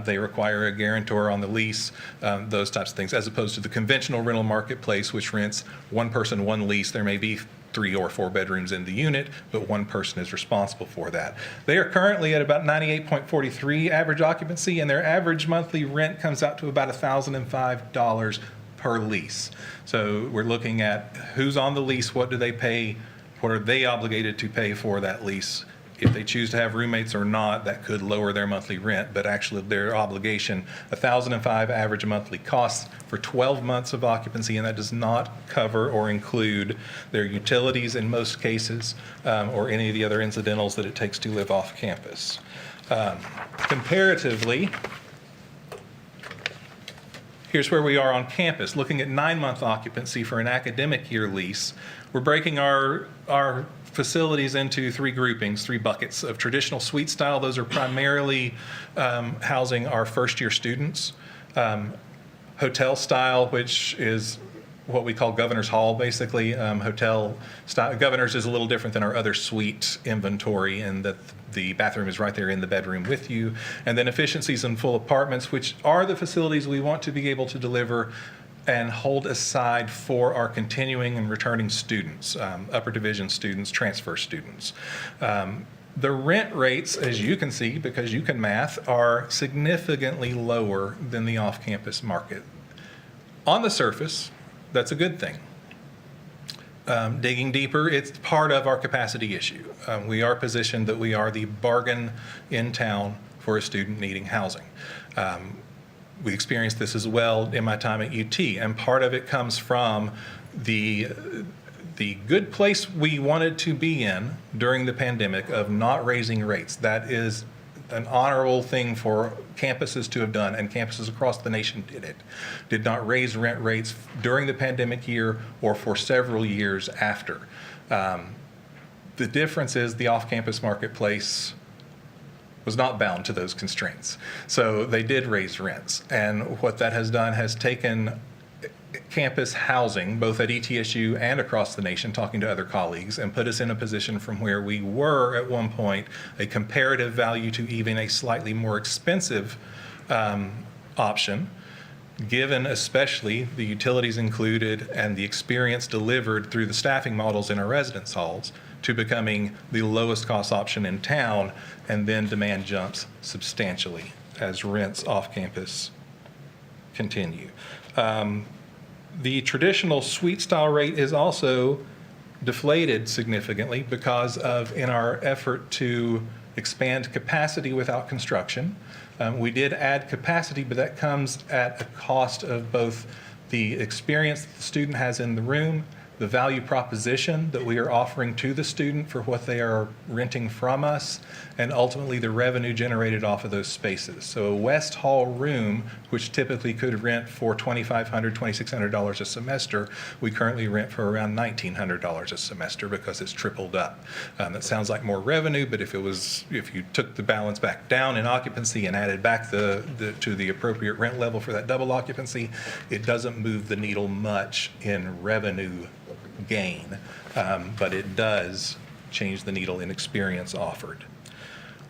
they require a guarantor on the lease, those types of things, as opposed to the conventional rental marketplace, which rents one person, one lease. There may be 3 or 4 bedrooms in the unit, but one person is responsible for that. They are currently at about 98.43 average occupancy, and their average monthly rent comes out to about $1,005 per lease. So we're looking at who's on the lease, what do they pay, what are they obligated to pay for that lease. If they choose to have roommates or not, that could lower their monthly rent, but actually their obligation, $1,005 average monthly costs for 12 months of occupancy, and that does not cover or include their utilities in most cases, or any of the other incidentals that it takes to live off campus. Comparatively, here's where we are on campus. Looking at 9-month occupancy for an academic year lease, we're breaking our facilities into 3 groupings, 3 buckets of traditional suite style. Those are primarily housing our first-year students. Hotel style, which is what we call Governor's Hall, basically. Hotel style. Governor's is a little different than our other suite inventory in that the bathroom is right there in the bedroom with you. And then efficiencies and full apartments, which are the facilities we want to be able to deliver and hold aside for our continuing and returning students, upper division students, transfer students. The rent rates, as you can see, because you can math, are significantly lower than the off-campus market. On the surface, that's a good thing. Digging deeper, it's part of our capacity issue. We are positioned that we are the bargain in town for a student needing housing. We experienced this as well in my time at UT, and part of it comes from the good place we wanted to be in during the pandemic of not raising rates. That is an honorable thing for campuses to have done, and campuses across the nation did it. Did not raise rent rates during the pandemic year or for several years after. The difference is the off-campus marketplace was not bound to those constraints. So they did raise rents. And what that has done has taken campus housing, both at ETSU and across the nation, talking to other colleagues, and put us in a position from where we were at one point a comparative value to even a slightly more expensive option, given especially the utilities included and the experience delivered through the staffing models in our residence halls, to becoming the lowest cost option in town, and then demand jumps substantially as rents off campus continue. The traditional suite style rate is also deflated significantly because of, in our effort to expand capacity without construction. We did add capacity, but that comes at a cost of both the experience that the student has in the room, the value proposition that we are offering to the student for what they are renting from us, and ultimately the revenue generated off of those spaces. So a West Hall room, which typically could rent for $2,500, $2,600 a semester, we currently rent for around $1,900 a semester because it's tripled up. That sounds like more revenue, but if you took the balance back down in occupancy and added back to the appropriate rent level for that double occupancy, it doesn't move the needle much in revenue gain, but it does change the needle in experience offered.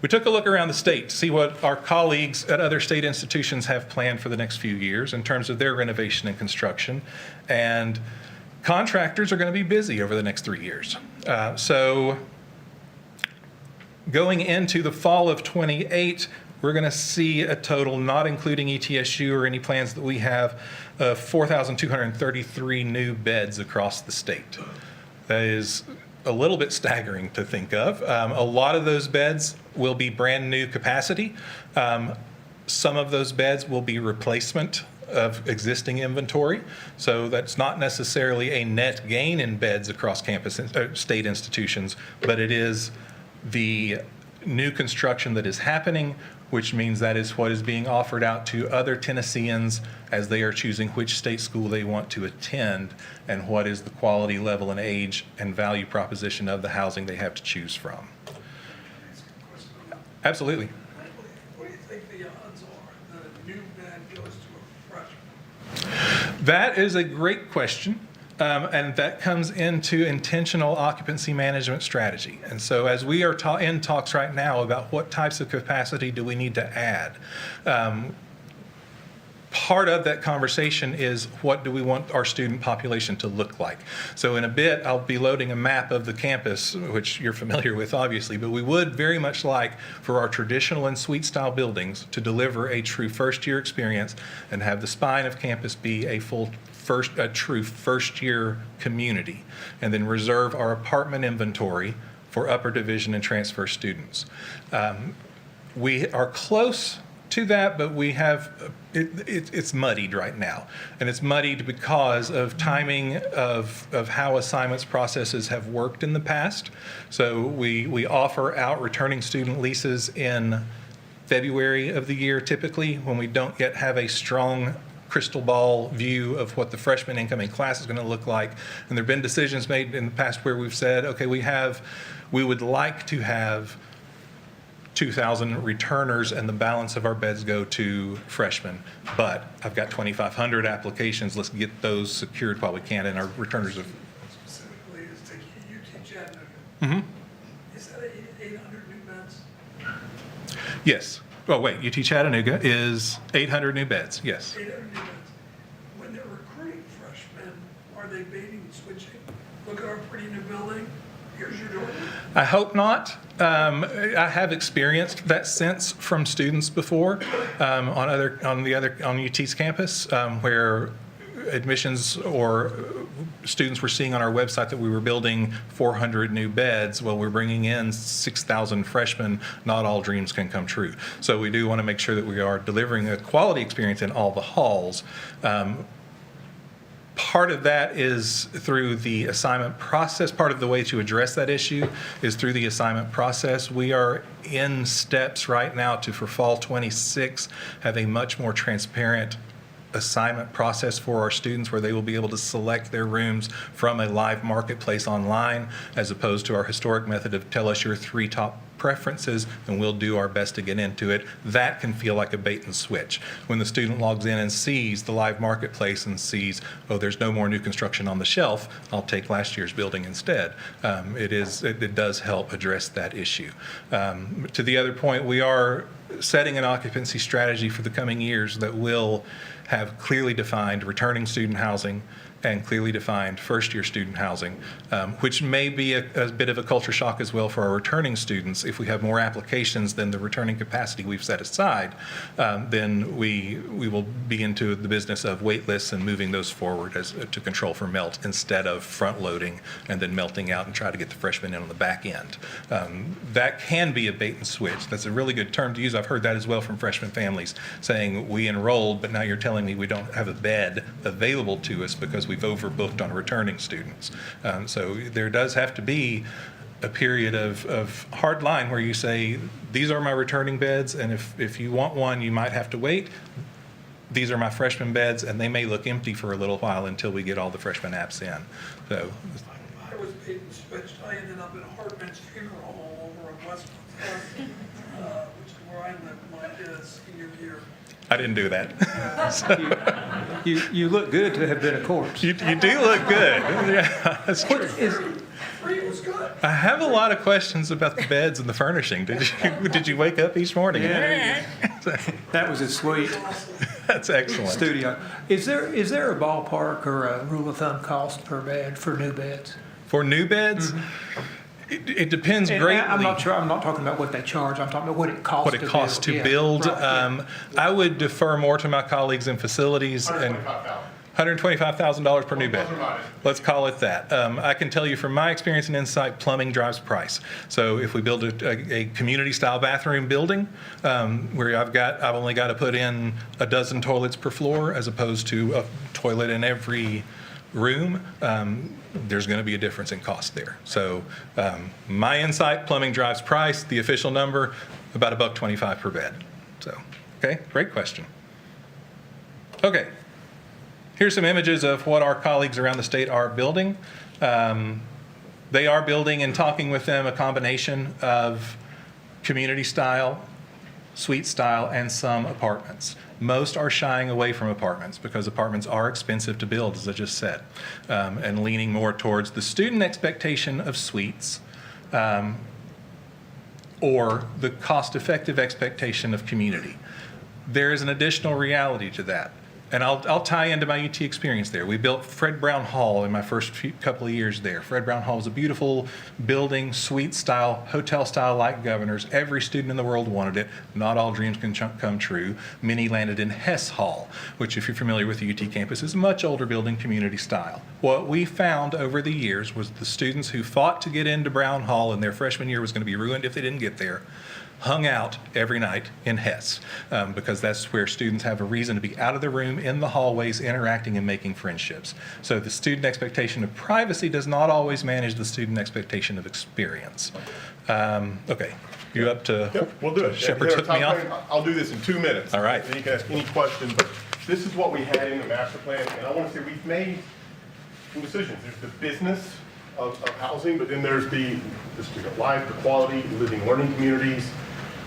We took a look around the state to see what our colleagues at other state institutions have planned for the next few years in terms of their renovation and construction, and contractors are going to be busy over the next 3 years. So going into the fall of 28, we're going to see a total, not including ETSU or any plans that we have, of 4,233 new beds across the state. That is a little bit staggering to think of. A lot of those beds will be brand new capacity. Some of those beds will be replacement of existing inventory. So that's not necessarily a net gain in beds across campus state institutions, but it is the new construction that is happening, which means that is what is being offered out to other Tennesseans as they are choosing which state school they want to attend and what is the quality level and age and value proposition of the housing they have to choose from. Absolutely. What do you think the odds are that a new bed goes to a freshman? That is a great question. And that comes into intentional occupancy management strategy. And so as we are in talks right now about what types of capacity do we need to add, part of that conversation is what do we want our student population to look like. So in a bit, I'll be loading a map of the campus, which you're familiar with, obviously, but we would very much like for our traditional and suite style buildings to deliver a true first-year experience and have the spine of campus be a true first-year community, and then reserve our apartment inventory for upper division and transfer students. We are close to that, but we have it's muddied right now, and it's muddied because of timing of how assignments processes have worked in the past. So we offer out returning student leases in February of the year, typically, when we don't yet have a strong crystal ball view of what the freshman incoming class is going to look like. And there have been decisions made in the past where we've said, okay, we would like to have 2,000 returners and the balance of our beds go to freshmen, but I've got 2,500 applications. Let's get those secured while we can, and our returners have. Specifically, is to UT Chattanooga. Mm-hmm. Is that 800 new beds? Yes. Oh, wait, UT Chattanooga is 800 new beds, yes. 800 new beds. When they're recruiting they baiting and switching? Look at our pretty new building, here's your door. I hope not. I have experienced that sense from students before on UT's campus, where admissions or students were seeing on our website that we were building 400 new beds. Well, we're bringing in 6,000 freshmen. Not all dreams can come true. So we do want to make sure that we are delivering a quality experience in all the halls. Part of that is through the assignment process. Part of the way to address that issue is through the assignment process. We are in steps right now to, for fall 26, have a much more transparent assignment process for our students where they will be able to select their rooms from a live marketplace online, as opposed to our historic method of tell us your 3 top preferences and we'll do our best to get into it. That can feel like a bait and switch. When the student logs in and sees the live marketplace and sees, oh, there's no more new construction on the shelf, I'll take last year's building instead. It does help address that issue. To the other point, we are setting an occupancy strategy for the coming years that will have clearly defined returning student housing and clearly defined first-year student housing, which may be a bit of a culture shock as well for our returning students. If we have more applications than the returning capacity we've set aside, then we will be into the business of wait lists and moving those forward to control for melt instead of front-loading and then melting out and try to get the freshmen in on the back end. That can be a bait and switch. That's a really good term to use. I've heard that as well from freshman families saying, we enrolled, but now you're telling me we don't have a bed available to us because we've overbooked on returning students. So there does have to be a period of hard line where you say, these are my returning beds, and if you want one, you might have to wait. These are my freshman beds, and they may look empty for a little while until we get all the freshman apps in. So I was bait and switched. I ended up in Hartman's Funeral Home over in West Montana, which is where I lived my senior year. I didn't do that. You look good to have been a corpse. You do look good. Yeah, that's true. Free was good. I have a lot of questions about the beds and the furnishing. Did you wake up each morning? Yeah. That was a sweet That's excellent. studio. Is there a ballpark or a rule of thumb cost per bed for new beds? For new beds, it depends And greatly. I'm not talking about what they charge. I'm talking about what it costs. What it costs to Yeah, build. right, yeah. I would defer more to my colleagues in facilities. And $125,000 per new bed. Let's call it that. I can tell you from my experience and insight, plumbing drives price. So if we build a community-style bathroom building where I've only got to put in a dozen toilets per floor as opposed to a toilet in every room, there's going to be a difference in cost there. So my insight, plumbing drives price. The official number, about $125 per bed. So, okay, great question. Okay. Here's some images of what our colleagues around the state are building. They are building, and talking with them, a combination of community style, suite style, and some apartments. Most are shying away from apartments because apartments are expensive to build, as I just said, and leaning more towards the student expectation of suites or the cost-effective expectation of community. There is an additional reality to that. And I'll tie into my UT experience there. We built Fred Brown Hall in my first couple of years there. Fred Brown Hall was a beautiful building, suite style, hotel style like Governor's. Every student in the world wanted it. Not all dreams can come true. Many landed in Hess Hall, which, if you're familiar with the UT campus, is a much older building, community style. What we found over the years was the students who fought to get into Brown Hall and their freshman year was going to be ruined if they didn't get there, hung out every night in Hess because that's where students have a reason to be out of the room, in the hallways, interacting and making friendships. So the student expectation of privacy does not always manage the student expectation of experience. Okay, you up to? Yep, we'll do it. Shepard took me off. I'll do this in 2 minutes. All right. Then you can ask any question, but this is what we had in the master plan, and I want to say we've made some decisions. There's the business of housing, but then there's the student life, the quality, living, learning communities.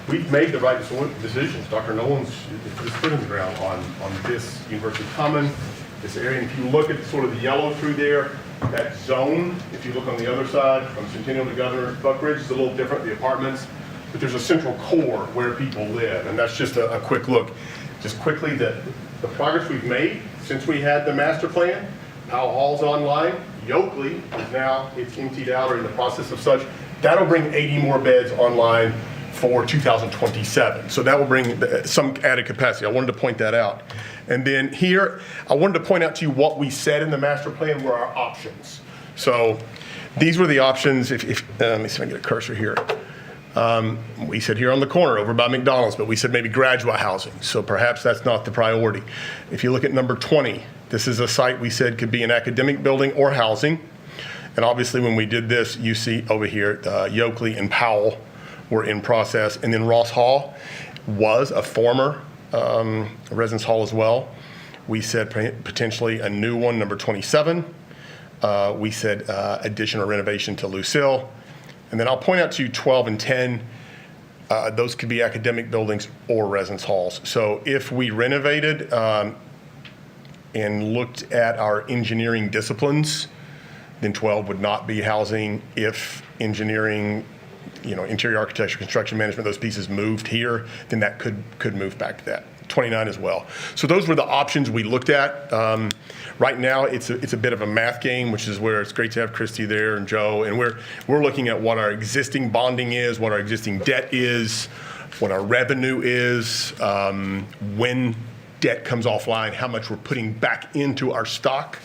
We've made the right decisions. Dr. Nolan's put his foot in the ground on this University Common, this area. And if you look at sort of the yellow through there, that zone, if you look on the other side, from Centennial to Governor Buckridge, is a little different, the apartments, but there's a central core where people live. And that's just a quick look. Just quickly, the progress we've made since we had the master plan, Powell Hall's online. Yoakley is now, it's emptied out or in the process of such. That'll bring 80 more beds online for 2027. So that will bring some added capacity. I wanted to point that out. And then here, I wanted to point out to you what we said in the master plan were our options. So these were the options. Let me see if I can get a cursor here. We said here on the corner over by McDonald's, but we said maybe graduate housing. So perhaps that's not the priority. If you look at number 20, this is a site we said could be an academic building or housing. And obviously when we did this, you see over here, Yoakley and Powell were in process. And then Ross Hall was a former residence hall as well. We said potentially a new one, number 27. We said addition or renovation to Lucille. And then I'll point out to you 12 and 10, those could be academic buildings or residence halls. So if we renovated and looked at our engineering disciplines, then 12 would not be housing. If engineering, interior architecture, construction management, those pieces moved here, then that could move back to that. 29 as well. So those were the options we looked at. Right now, it's a bit of a math game, which is where it's great to have Christy there and Joe, and we're looking at what our existing bonding is, what our existing debt is, what our revenue is, when debt comes offline, how much we're putting back into our stock,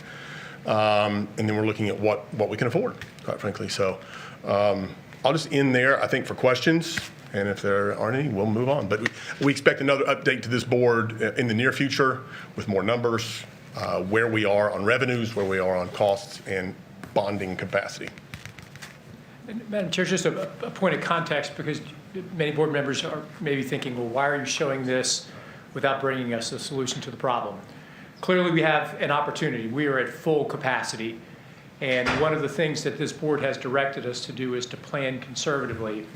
and then we're looking at what we can afford, quite frankly. So I'll just end there, I think, for questions. And if there aren't any, we'll move on. But we expect another update to this board in the near future with more numbers, where we are on revenues, where we are on costs, and bonding capacity. And Madam Chair, just a point of context, because many board members are maybe thinking, well, why are you showing this without bringing us a solution to the problem? Clearly, we have an opportunity. We are at full capacity. And one of the things that this board has directed us to do is to plan conservatively.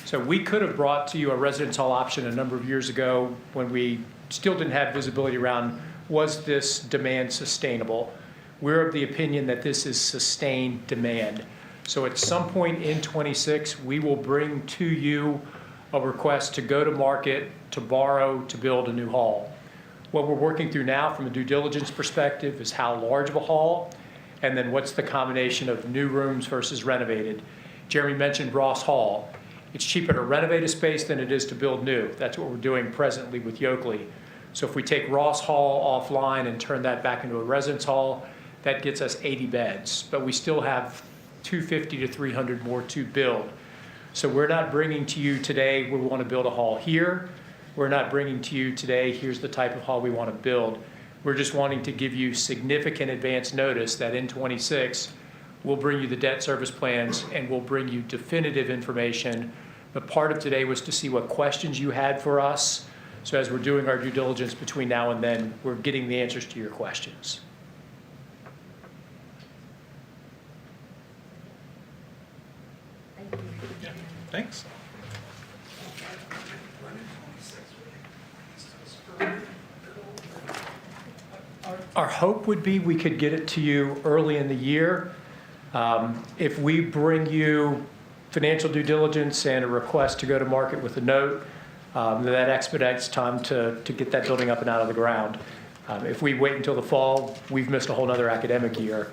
So we could have brought to you a residence hall option a number of years ago when we still didn't have visibility around, was this demand sustainable? We're of the opinion that this is sustained demand. So at some point in 26, we will bring to you a request to go to market, to borrow, to build a new hall. What we're working through now from a due diligence perspective is how large of a hall, and then what's the combination of new rooms versus renovated. Jeremy mentioned Ross Hall. It's cheaper to renovate a space than it is to build new. That's what we're doing presently with Yoakley. So if we take Ross Hall offline and turn that back into a residence hall, that gets us 80 beds. But we still have 250 to 300 more to build. So we're not bringing to you today, we want to build a hall here. We're not bringing to you today, here's the type of hall we want to build. We're just wanting to give you significant advance notice that in 26, we'll bring you the debt service plans and we'll bring you definitive information. But part of today was to see what questions you had for us. So as we're doing our due diligence between now and then, we're getting the answers to your questions. Thanks. Our hope would be we could get it to you early in the year. If we bring you financial due diligence and a request to go to market with a note, that expedites time to get that building up and out of the ground. If we wait until the fall, we've missed a whole other academic year.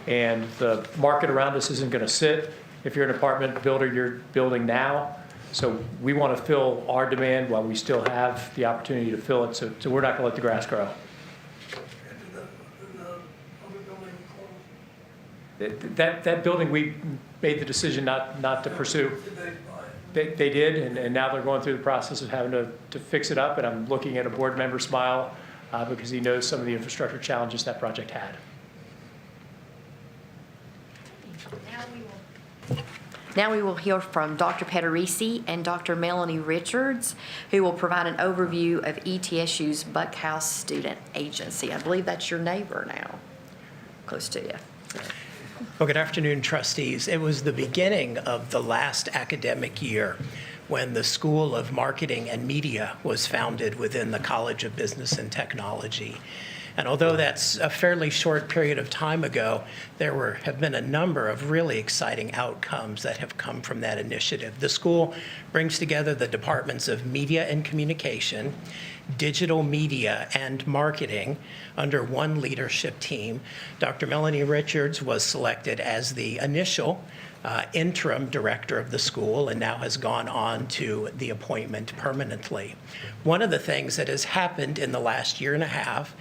And the market around us isn't going to sit. If you're an apartment builder, you're building now. So we want to fill our demand while we still have the opportunity to fill it. So we're not going to let the grass grow. That building, we made the decision not to pursue. They did, and now they're going through the process of having to fix it up, and I'm looking at a board member smile because he knows some of the infrastructure challenges that project had. Now we will hear from Dr. Pederisi and Dr. Melanie Richards, who will provide an overview of ETSU's Buckhouse Student Agency. I believe that's your neighbor now, close to you. Well, good afternoon, trustees. It was the beginning of the last academic year when the School of Marketing and Media was founded within the College of Business and Technology. And although that's a fairly short period of time ago, have been a number of really exciting outcomes that have come from that initiative. The school brings together the departments of media and communication, digital media, and marketing under one leadership team. Dr. Melanie Richards was selected as the initial interim director of the school and now has gone on to the appointment permanently. One of the things that has happened in the last year and a half,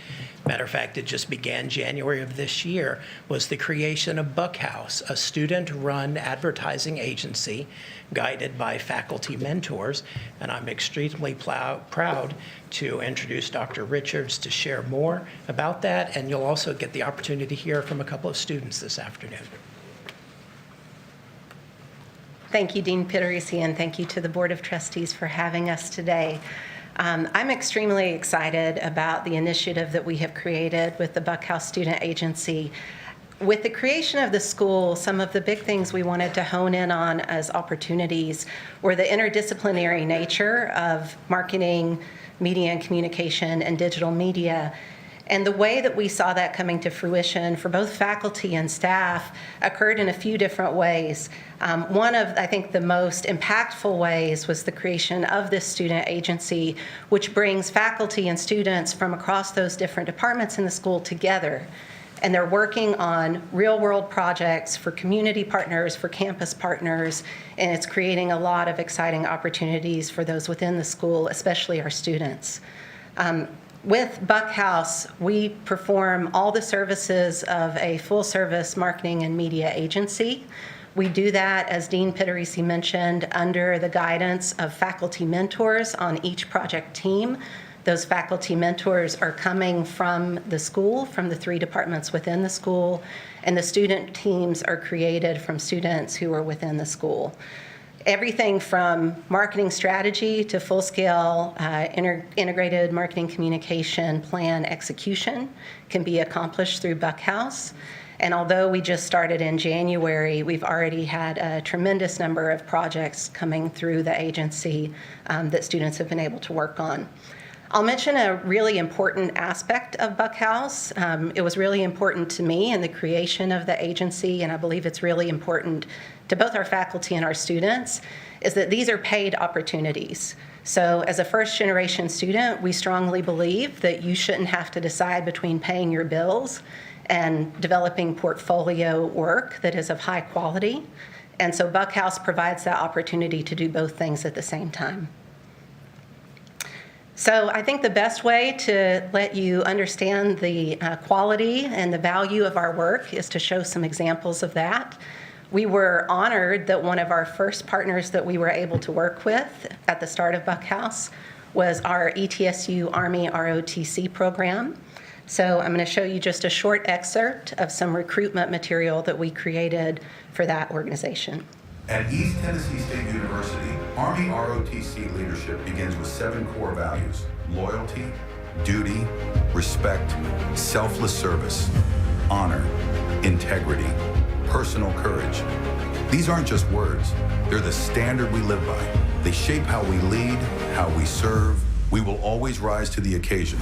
matter of fact, it just began January of this year, was the creation of Buckhouse, a student-run advertising agency guided by faculty mentors. And I'm extremely proud to introduce Dr. Richards to share more about that. And you'll also get the opportunity to hear from a couple of students this afternoon. Thank you, Dean Pitterisi, and thank you to the Board of Trustees for having us today. I'm extremely excited about the initiative that we have created with the Buckhouse Student Agency. With the creation of the school, some of the big things we wanted to hone in on as opportunities were the interdisciplinary nature of marketing, media and communication, and digital media. And the way that we saw that coming to fruition for both faculty and staff occurred in a few different ways. One of, I think, the most impactful ways was the creation of this student agency, which brings faculty and students from across those different departments in the school together. And they're working on real-world projects for community partners, for campus partners, and it's creating a lot of exciting opportunities for those within the school, especially our students. With Buckhouse, we perform all the services of a full-service marketing and media agency. We do that, as Dean Pitterisi mentioned, under the guidance of faculty mentors on each project team. Those faculty mentors are coming from the school, from the 3 departments within the school, and the student teams are created from students who are within the school. Everything from marketing strategy to full-scale integrated marketing communication plan execution can be accomplished through Buckhouse. And although we just started in January, we've already had a tremendous number of projects coming through the agency that students have been able to work on. I'll mention a really important aspect of Buckhouse. It was really important to me in the creation of the agency, and I believe it's really important to both our faculty and our students, is that these are paid opportunities. So as a first-generation student, we strongly believe that you shouldn't have to decide between paying your bills and developing portfolio work that is of high quality. And so Buckhouse provides that opportunity to do both things at the same time. So I think the best way to let you understand the quality and the value of our work is to show some examples of that. We were honored that one of our first partners that we were able to work with at the start of Buckhouse was our ETSU Army ROTC program. So I'm going to show you just a short excerpt of some recruitment material that we created for that organization. At East Tennessee State University, Army ROTC leadership begins with 7 core values: loyalty, duty, respect, selfless service, honor, integrity, personal courage. These aren't just words. They're the standard we live by. They shape how we lead, how we serve. We will always rise to the occasion.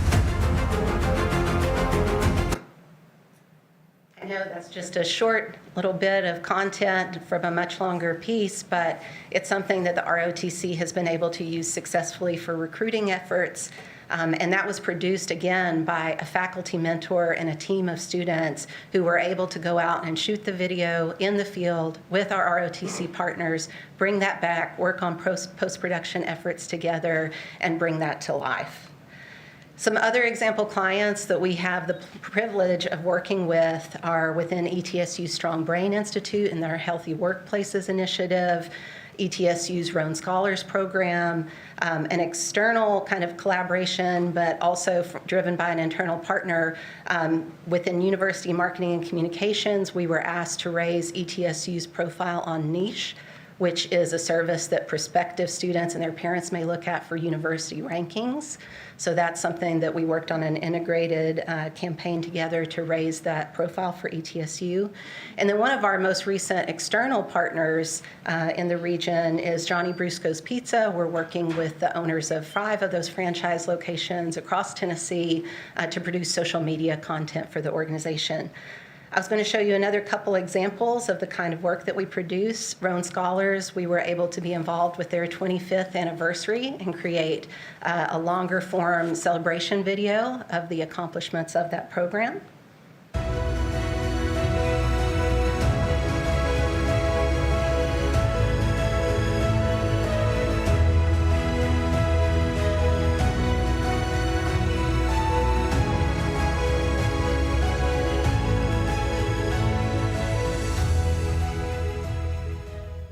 I know that's just a short little bit of content from a much longer piece, but it's something that the ROTC has been able to use successfully for recruiting efforts. And that was produced, again, by a faculty mentor and a team of students who were able to go out and shoot the video in the field with our ROTC partners, bring that back, work on post-production efforts together, and bring that to life. Some other example clients that we have the privilege of working with are within ETSU Strong Brain Institute and their Healthy Workplaces initiative, ETSU's Roan Scholars Program, an external kind of collaboration, but also driven by an internal partner. Within University Marketing and Communications, we were asked to raise ETSU's profile on niche, which is a service that prospective students and their parents may look at for university rankings. So that's something that we worked on an integrated campaign together to raise that profile for ETSU. And then one of our most recent external partners in the region is Johnny Brusco's Pizza. We're working with the owners of 5 of those franchise locations across Tennessee to produce social media content for the organization. I was going to show you another couple examples of the kind of work that we produce. Roan Scholars, we were able to be involved with their 25th anniversary and create a longer form celebration video of the accomplishments of that program.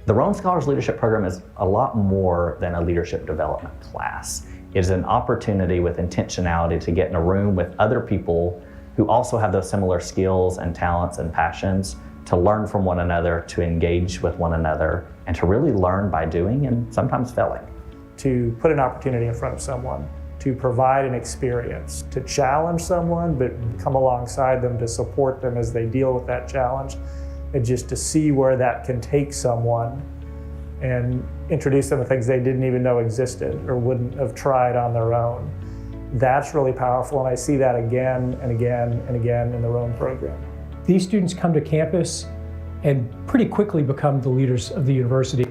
The Roan Scholars Leadership Program is a lot more than a leadership development class. It is an opportunity with intentionality to get in a room with other people who also have those similar skills and talents and passions, to learn from one another, to engage with one another, and to really learn by doing and sometimes failing. To put an opportunity in front of someone, to provide an experience, to challenge someone, but come alongside them to support them as they deal with that challenge, and just to see where that can take someone and introduce them to things they didn't even know existed or wouldn't have tried on their own. That's really powerful, and I see that again and again and again in the Roan program. These students come to campus and pretty quickly become the leaders of the university.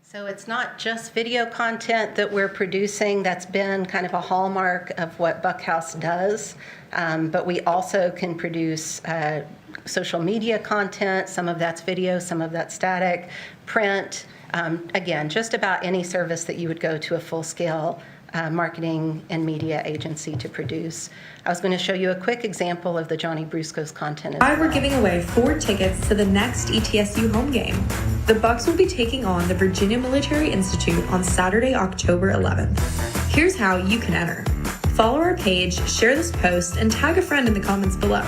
So it's not just video content that we're producing. That's been kind of a hallmark of what Buckhouse does, but we also can produce social media content. Some of that's video, some of that's static, print. Again, just about any service that you would go to a full-scale marketing and media agency to produce. I was going to show you a quick example of the Johnny Brusco's content. We're giving away 4 tickets to the next ETSU home game. The Bucks will be taking on the Virginia Military Institute on Saturday, October 11th. Here's how you can enter. Follow our page, share this post, and tag a friend in the comments below.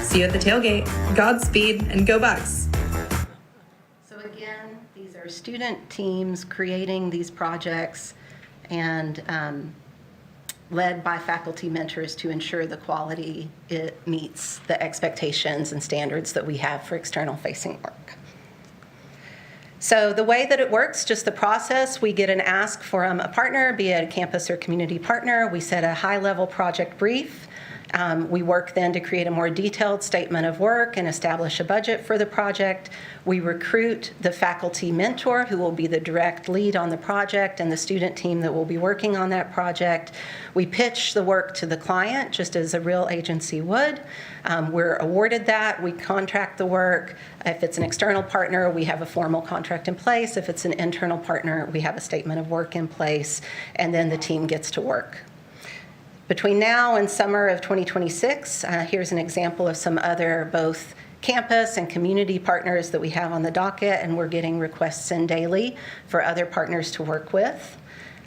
See you at the tailgate. Godspeed, and go Bucks. So again, these are student teams creating these projects and led by faculty mentors to ensure the quality it meets the expectations and standards that we have for external facing work. So the way that it works, just the process, we get an ask from a partner, be it a campus or community partner. We set a high-level project brief. We work then to create a more detailed statement of work and establish a budget for the project. We recruit the faculty mentor who will be the direct lead on the project and the student team that will be working on that project. We pitch the work to the client just as a real agency would. We're awarded that. We contract the work. If it's an external partner, we have a formal contract in place. If it's an internal partner, we have a statement of work in place, and then the team gets to work. Between now and summer of 2026, here's an example of some other both campus and community partners that we have on the docket, and we're getting requests in daily for other partners to work with.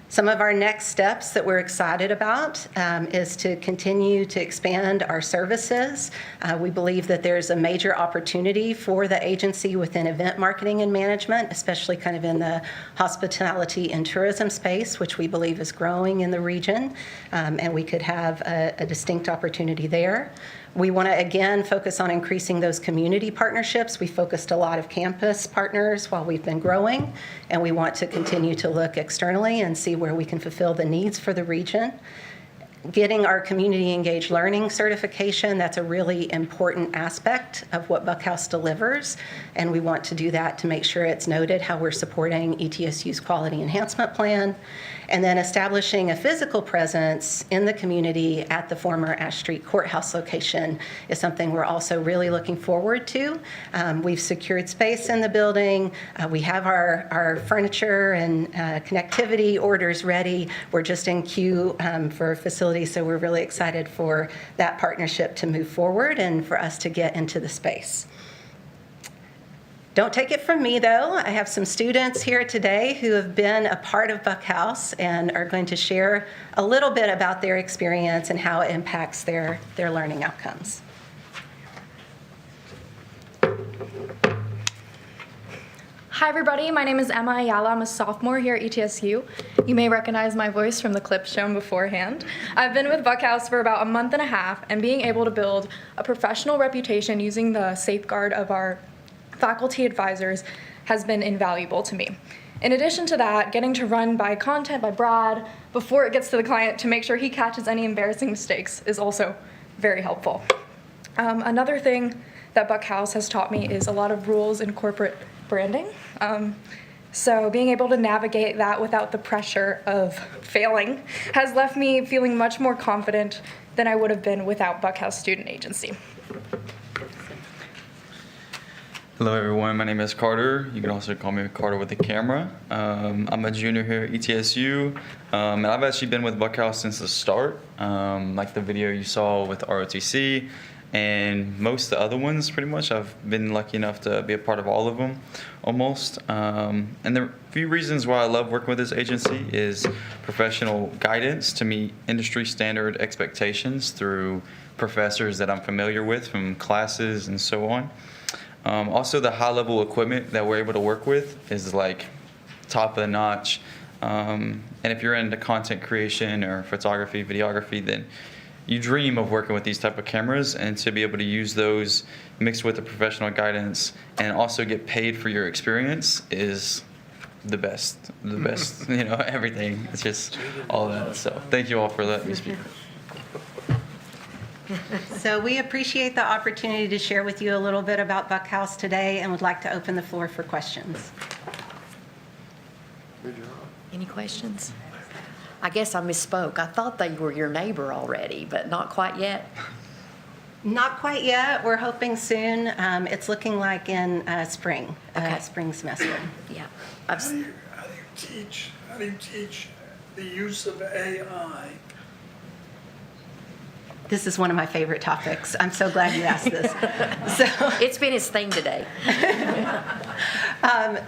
Some of our next steps that we're excited about is to continue to expand our services. We believe that there's a major opportunity for the agency within event marketing and management, especially kind of in the hospitality and tourism space, which we believe is growing in the region, and we could have a distinct opportunity there. We want to, again, focus on increasing those community partnerships. We focused a lot of campus partners while we've been growing, and we want to continue to look externally and see where we can fulfill the needs for the region. Getting our community engaged learning certification, that's a really important aspect of what Buckhouse delivers, and we want to do that to make sure it's noted how we're supporting ETSU's quality enhancement plan. And then establishing a physical presence in the community at the former Ash Street Courthouse location is something we're also really looking forward to. We've secured space in the building. We have our furniture and connectivity orders ready. We're just in queue for a facility, so we're really excited for that partnership to move forward and for us to get into the space. Don't take it from me, though. I have some students here today who have been a part of Buckhouse and are going to share a little bit about their experience and how it impacts their learning outcomes. Hi, everybody. My name is Emma Ayala. I'm a sophomore here at ETSU. You may recognize my voice from the clip shown beforehand. I've been with Buckhouse for about a month and a half, and being able to build a professional reputation using the safeguard of our faculty advisors has been invaluable to me. In addition to that, getting to run by content by Brad before it gets to the client to make sure he catches any embarrassing mistakes is also very helpful. Another thing that Buckhouse has taught me is a lot of rules in corporate branding. So being able to navigate that without the pressure of failing has left me feeling much more confident than I would have been without Buckhouse Student Agency. Hello everyone, my name is Carter. You can also call me Carter with the camera. I'm a junior here at ETSU, and I've actually been with Buckhouse since the start, like the video you saw with ROTC, and most of the other ones pretty much. I've been lucky enough to be a part of all of them, almost. And the few reasons why I love working with this agency is professional guidance to meet industry standard expectations through professors that I'm familiar with from classes and so on. Also, the high-level equipment that we're able to work with is like top of the notch. And if you're into content creation or photography, videography, then you dream of working with these type of cameras, and to be able to use those mixed with the professional guidance and also get paid for your experience is the best, you know, everything. It's just all that. So thank you all for letting me speak. So we appreciate the opportunity to share with you a little bit about Buckhouse today and would like to open the floor for questions. Any questions? I guess I misspoke. I thought they were your neighbor already, but not quite yet. Not quite yet. We're hoping soon. It's looking like in spring, spring semester. Yeah. How do you teach the use of AI? This is one of my favorite topics. I'm so glad you asked this. So it's been his thing today.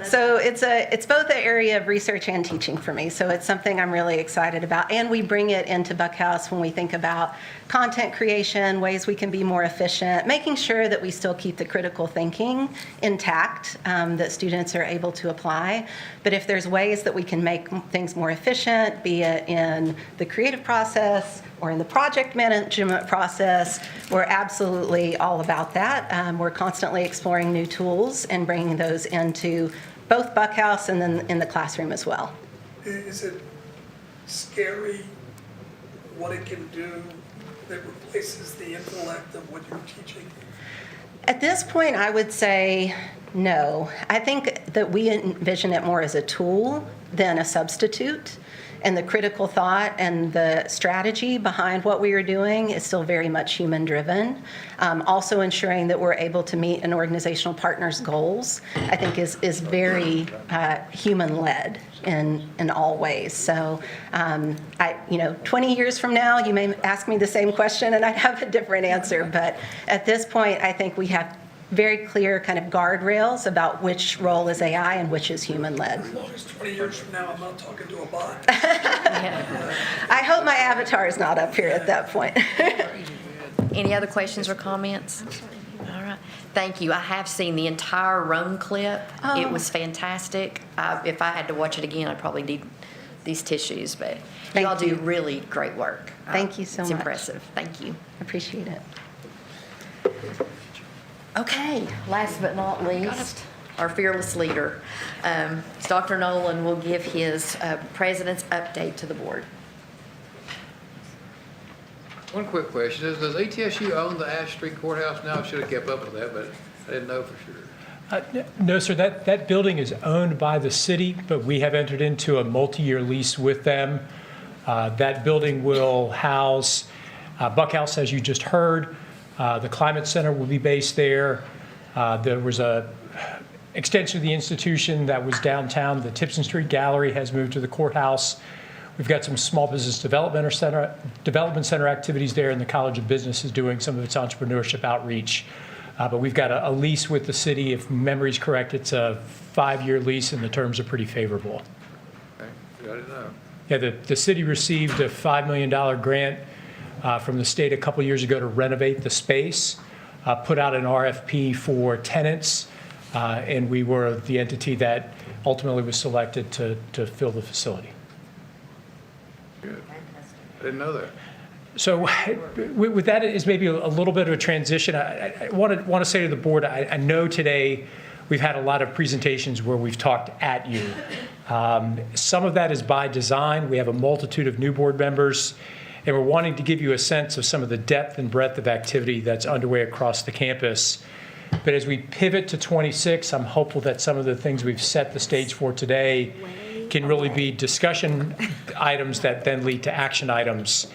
So it's both an area of research and teaching for me. So it's something I'm really excited about. And we bring it into Buckhouse when we think about content creation, ways we can be more efficient, making sure that we still keep the critical thinking intact, that students are able to apply. But if there's ways that we can make things more efficient, be it in the creative process or in the project management process, we're absolutely all about that. We're constantly exploring new tools and bringing those into both Buckhouse and then in the classroom as well. Is it scary what it can do that replaces the intellect of what you're teaching? At this point, I would say no. I think that we envision it more as a tool than a substitute. And the critical thought and the strategy behind what we are doing is still very much human-driven. Also ensuring that we're able to meet an organizational partner's goals, I think is very human-led in all ways. So, 20 years from now, you may ask me the same question and I'd have a different answer. But at this point, I think we have very clear kind of guardrails about which role is AI and which is human-led. As long as 20 years from now, I'm not talking to a bot. I hope my avatar is not up here at that point. Any other questions or comments? All right. Thank you. I have seen the entire Rome clip. Oh. It was fantastic. If I had to watch it again, I'd probably need these tissues, but you all do really great work. Thank you so much. It's impressive. Thank you. Appreciate it. Okay, last but not least, our fearless leader. Dr. Nolan will give his president's update to the board. One quick question. Does ETSU own the Ash Street Courthouse now? I should have kept up with that, but I didn't know for sure. No, sir, that building is owned by the city, but we have entered into a multi-year lease with them. That building will house Buckhouse, as you just heard. The Climate Center will be based there. There was a extension of the institution that was downtown. The Tipson Street Gallery has moved to the courthouse. We've got some small business development center activities there, and the College of Business is doing some of its entrepreneurship outreach. But we've got a lease with the city. If memory's correct, it's a 5-year lease, and the terms are pretty favorable. Okay, got to know. Yeah, the city received a $5 million grant from the state a couple years ago to renovate the space, put out an RFP for tenants. and we were the entity that ultimately was selected to fill the facility. Good. I didn't know that. So with that is maybe a little bit of a transition. I want to say to the board, I know today we've had a lot of presentations where we've talked at you. Some of that is by design. We have a multitude of new board members, and we're wanting to give you a sense of some of the depth and breadth of activity that's underway across the campus. But as we pivot to 26, I'm hopeful that some of the things we've set the stage for today can really be discussion items that then lead to action items.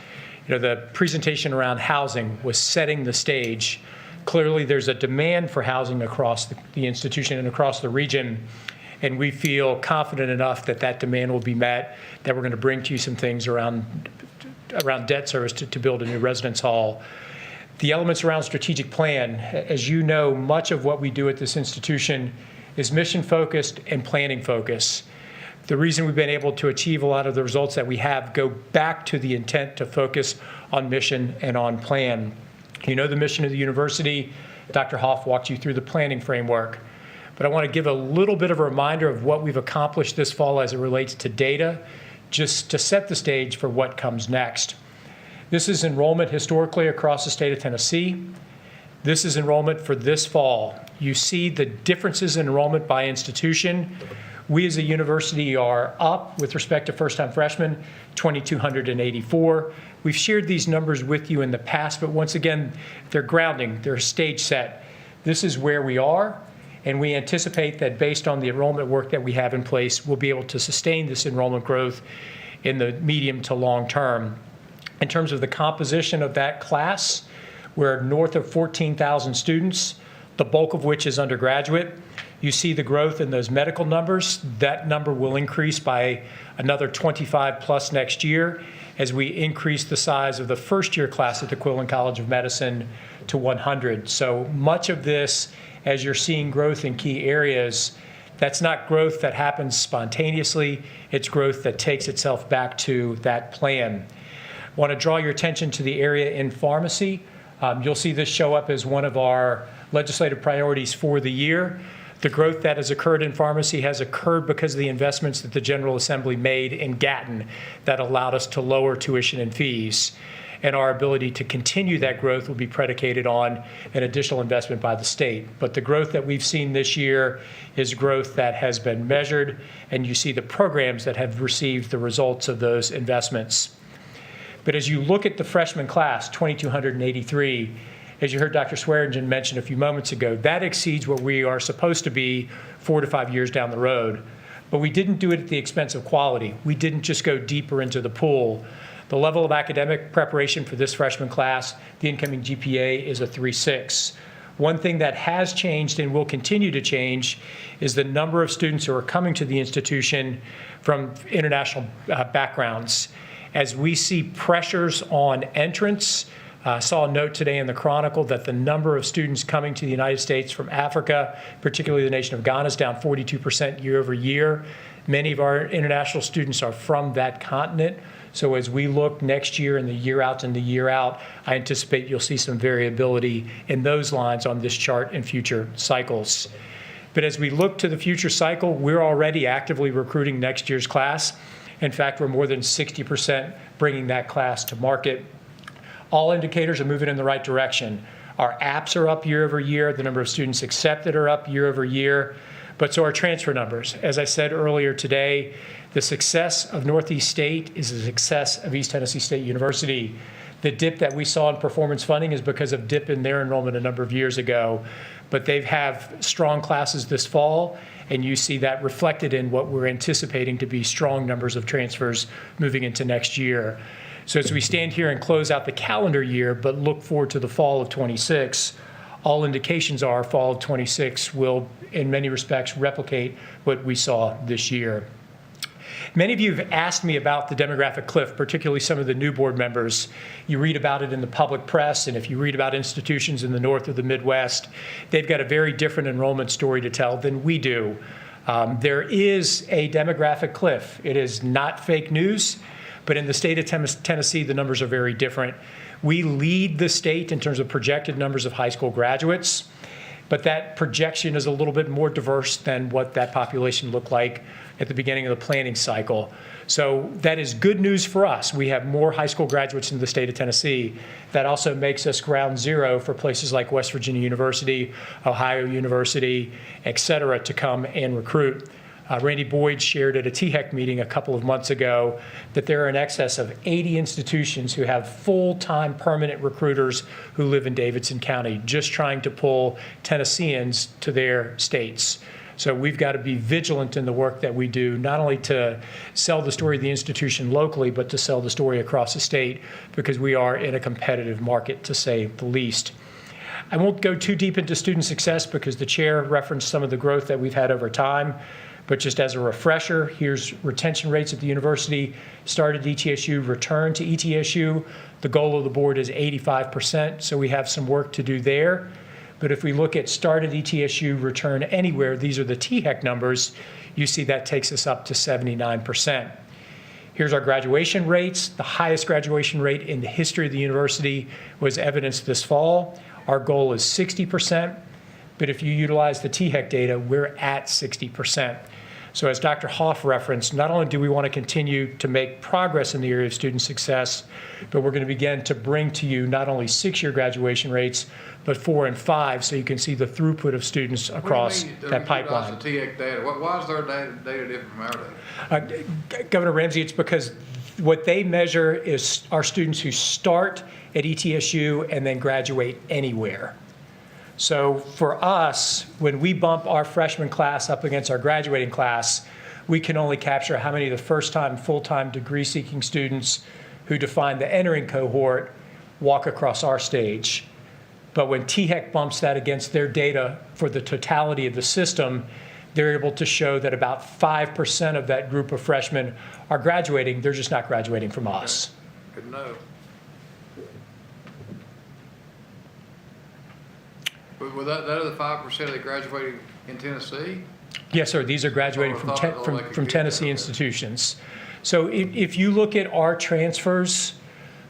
You know, the presentation around housing was setting the stage. Clearly, there's a demand for housing across the institution and across the region, and we feel confident enough that that demand will be met, that we're going to bring to you some things around debt service to build a new residence hall. The elements around strategic plan, as you know, much of what we do at this institution is mission-focused and planning-focused. The reason we've been able to achieve a lot of the results that we have go back to the intent to focus on mission and on plan. You know the mission of the university. Dr. Hoff walked you through the planning framework. But I want to give a little bit of a reminder of what we've accomplished this fall as it relates to data, just to set the stage for what comes next. This is enrollment historically across the state of Tennessee. This is enrollment for this fall. You see the differences in enrollment by institution. We as a university are up with respect to first-time freshmen, 2,284. We've shared these numbers with you in the past, but once again, they're grounding, they're stage set. This is where we are, and we anticipate that based on the enrollment work that we have in place, we'll be able to sustain this enrollment growth in the medium to long term. In terms of the composition of that class, we're north of 14,000 students, the bulk of which is undergraduate. You see the growth in those medical numbers. That number will increase by another 25 plus next year as we increase the size of the first year class at the Quillen College of Medicine to 100. So much of this, as you're seeing growth in key areas, that's not growth that happens spontaneously. It's growth that takes itself back to that plan. I want to draw your attention to the area in pharmacy. You'll see this show up as one of our legislative priorities for the year. The growth that has occurred in pharmacy has occurred because of the investments that the General Assembly made in Gatton that allowed us to lower tuition and fees. And our ability to continue that growth will be predicated on an additional investment by the state. But the growth that we've seen this year is growth that has been measured, and you see the programs that have received the results of those investments. But as you look at the freshman class, 2,283, as you heard Dr. Swearingen mention a few moments ago, that exceeds what we are supposed to be 4 to 5 years down the road. But we didn't do it at the expense of quality. We didn't just go deeper into the pool. The level of academic preparation for this freshman class, the incoming GPA is a 3.6. One thing that has changed and will continue to change is the number of students who are coming to the institution from international backgrounds. As we see pressures on entrance, I saw a note today in the Chronicle that the number of students coming to the United States from Africa, particularly the nation of Ghana, is down 42% year over year. Many of our international students are from that continent. So as we look next year and the year out and the year out, I anticipate you'll see some variability in those lines on this chart in future cycles. But as we look to the future cycle, we're already actively recruiting next year's class. In fact, we're more than 60% bringing that class to market. All indicators are moving in the right direction. Our apps are up year over year. The number of students accepted are up year over year. But so are transfer numbers. As I said earlier today, the success of Northeast State is the success of East Tennessee State University. The dip that we saw in performance funding is because of dip in their enrollment a number of years ago. But they have strong classes this fall, and you see that reflected in what we're anticipating to be strong numbers of transfers moving into next year. So as we stand here and close out the calendar year, but look forward to the fall of 26, all indications are fall of 26 will, in many respects, replicate what we saw this year. Many of you have asked me about the demographic cliff, particularly some of the new board members. You read about it in the public press, and if you read about institutions in the north or the Midwest, they've got a very different enrollment story to tell than we do. There is a demographic cliff. It is not fake news, but in the state of Tennessee, the numbers are very different. We lead the state in terms of projected numbers of high school graduates. but that projection is a little bit more diverse than what that population looked like at the beginning of the planning cycle. So that is good news for us. We have more high school graduates in the state of Tennessee. That also makes us ground zero for places like West Virginia University, Ohio University, et cetera, to come and recruit. Randy Boyd shared at a THEC meeting a couple of months ago that there are in excess of 80 institutions who have full-time permanent recruiters who live in Davidson County, just trying to pull Tennesseans to their states. So we've got to be vigilant in the work that we do, not only to sell the story of the institution locally, but to sell the story across the state, because we are in a competitive market, to say the least. I won't go too deep into student success because the chair referenced some of the growth that we've had over time. But just as a refresher, here's retention rates at the university. Started ETSU, returned to ETSU. The goal of the board is 85%, so we have some work to do there. But if we look at started ETSU, return anywhere, these are the THEC numbers, you see that takes us up to 79%. Here's our graduation rates. The highest graduation rate in the history of the university was evidenced this fall. Our goal is 60%, but if you utilize the THEC data, we're at 60%. So as Dr. Hoff referenced, not only do we want to continue to make progress in the area of student success, but we're going to begin to bring to you not only 6-year graduation rates, but 4 and 5, so you can see the throughput of students across that pipeline. The THEC data, why is their data different from our data? Governor Ramsey, it's because what they measure is our students who start at ETSU and then graduate anywhere. So for us, when we bump our freshman class up against our graduating class, we can only capture how many of the first-time, full-time degree-seeking students who define the entering cohort walk across our stage. But when THEC bumps that against their data for the totality of the system, they're able to show that about 5% of that group of freshmen are graduating. They're just not graduating from us. Good to know. Was that other 5% of the graduating in Tennessee? Yes, sir. These are graduating from Tennessee institutions. So if you look at our transfers,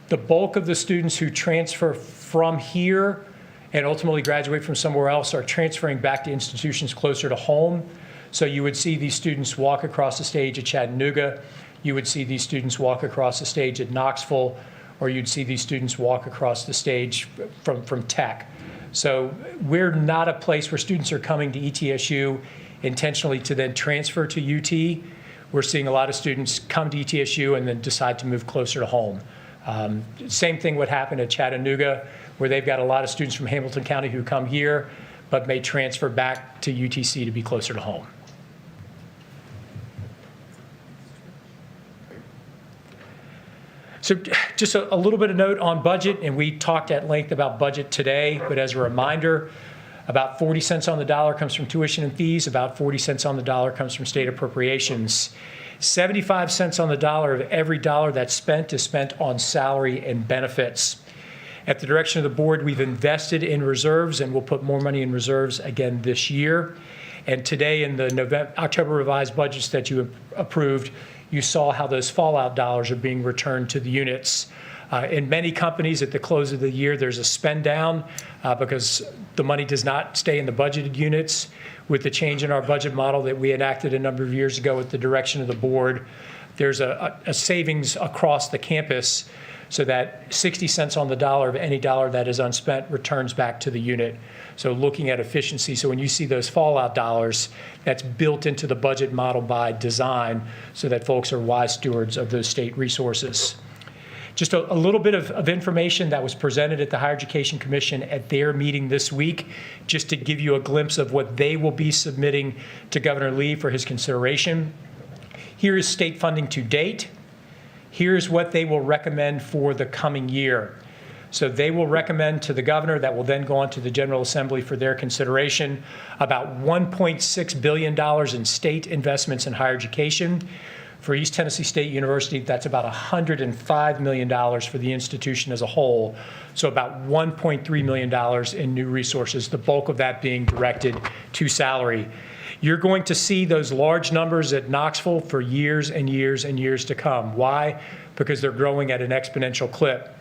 the bulk of the students who transfer from here and ultimately graduate from somewhere else are transferring back to institutions closer to home. So you would see these students walk across the stage at Chattanooga. You would see these students walk across the stage at Knoxville, or you'd see these students walk across the stage from Tech. So we're not a place where students are coming to ETSU intentionally to then transfer to UT. We're seeing a lot of students come to ETSU and then decide to move closer to home. Same thing would happen at Chattanooga, where they've got a lot of students from Hamilton County who come here, but may transfer back to UTC to be closer to home. So just a little bit of note on budget, and we talked at length about budget today, but as a reminder, about 40 cents on the dollar comes from tuition and fees, about 40 cents on the dollar comes from state appropriations. 75 cents on the dollar of every dollar that's spent is spent on salary and benefits. At the direction of the board, we've invested in reserves, and we'll put more money in reserves again this year. And today in the October revised budgets that you approved, you saw how those fallout dollars are being returned to the units. In many companies at the close of the year, there's a spend down because the money does not stay in the budgeted units. With the change in our budget model that we enacted a number of years ago at the direction of the board, there's a savings across the campus so that 60 cents on the dollar of any dollar that is unspent returns back to the unit. So looking at efficiency, so when you see those fallout dollars, that's built into the budget model by design so that folks are wise stewards of those state resources. Just a little bit of information that was presented at the Higher Education Commission at their meeting this week, just to give you a glimpse of what they will be submitting to Governor Lee for his consideration. Here is state funding to date. Here's what they will recommend for the coming year. So they will recommend to the governor, that will then go on to the General Assembly for their consideration, about $1.6 billion in state investments in higher education. For East Tennessee State University, that's about $105 million for the institution as a whole. So about $1.3 million in new resources, the bulk of that being directed to salary. You're going to see those large numbers at Knoxville for years and years and years to come. Why? Because they're growing at an exponential clip.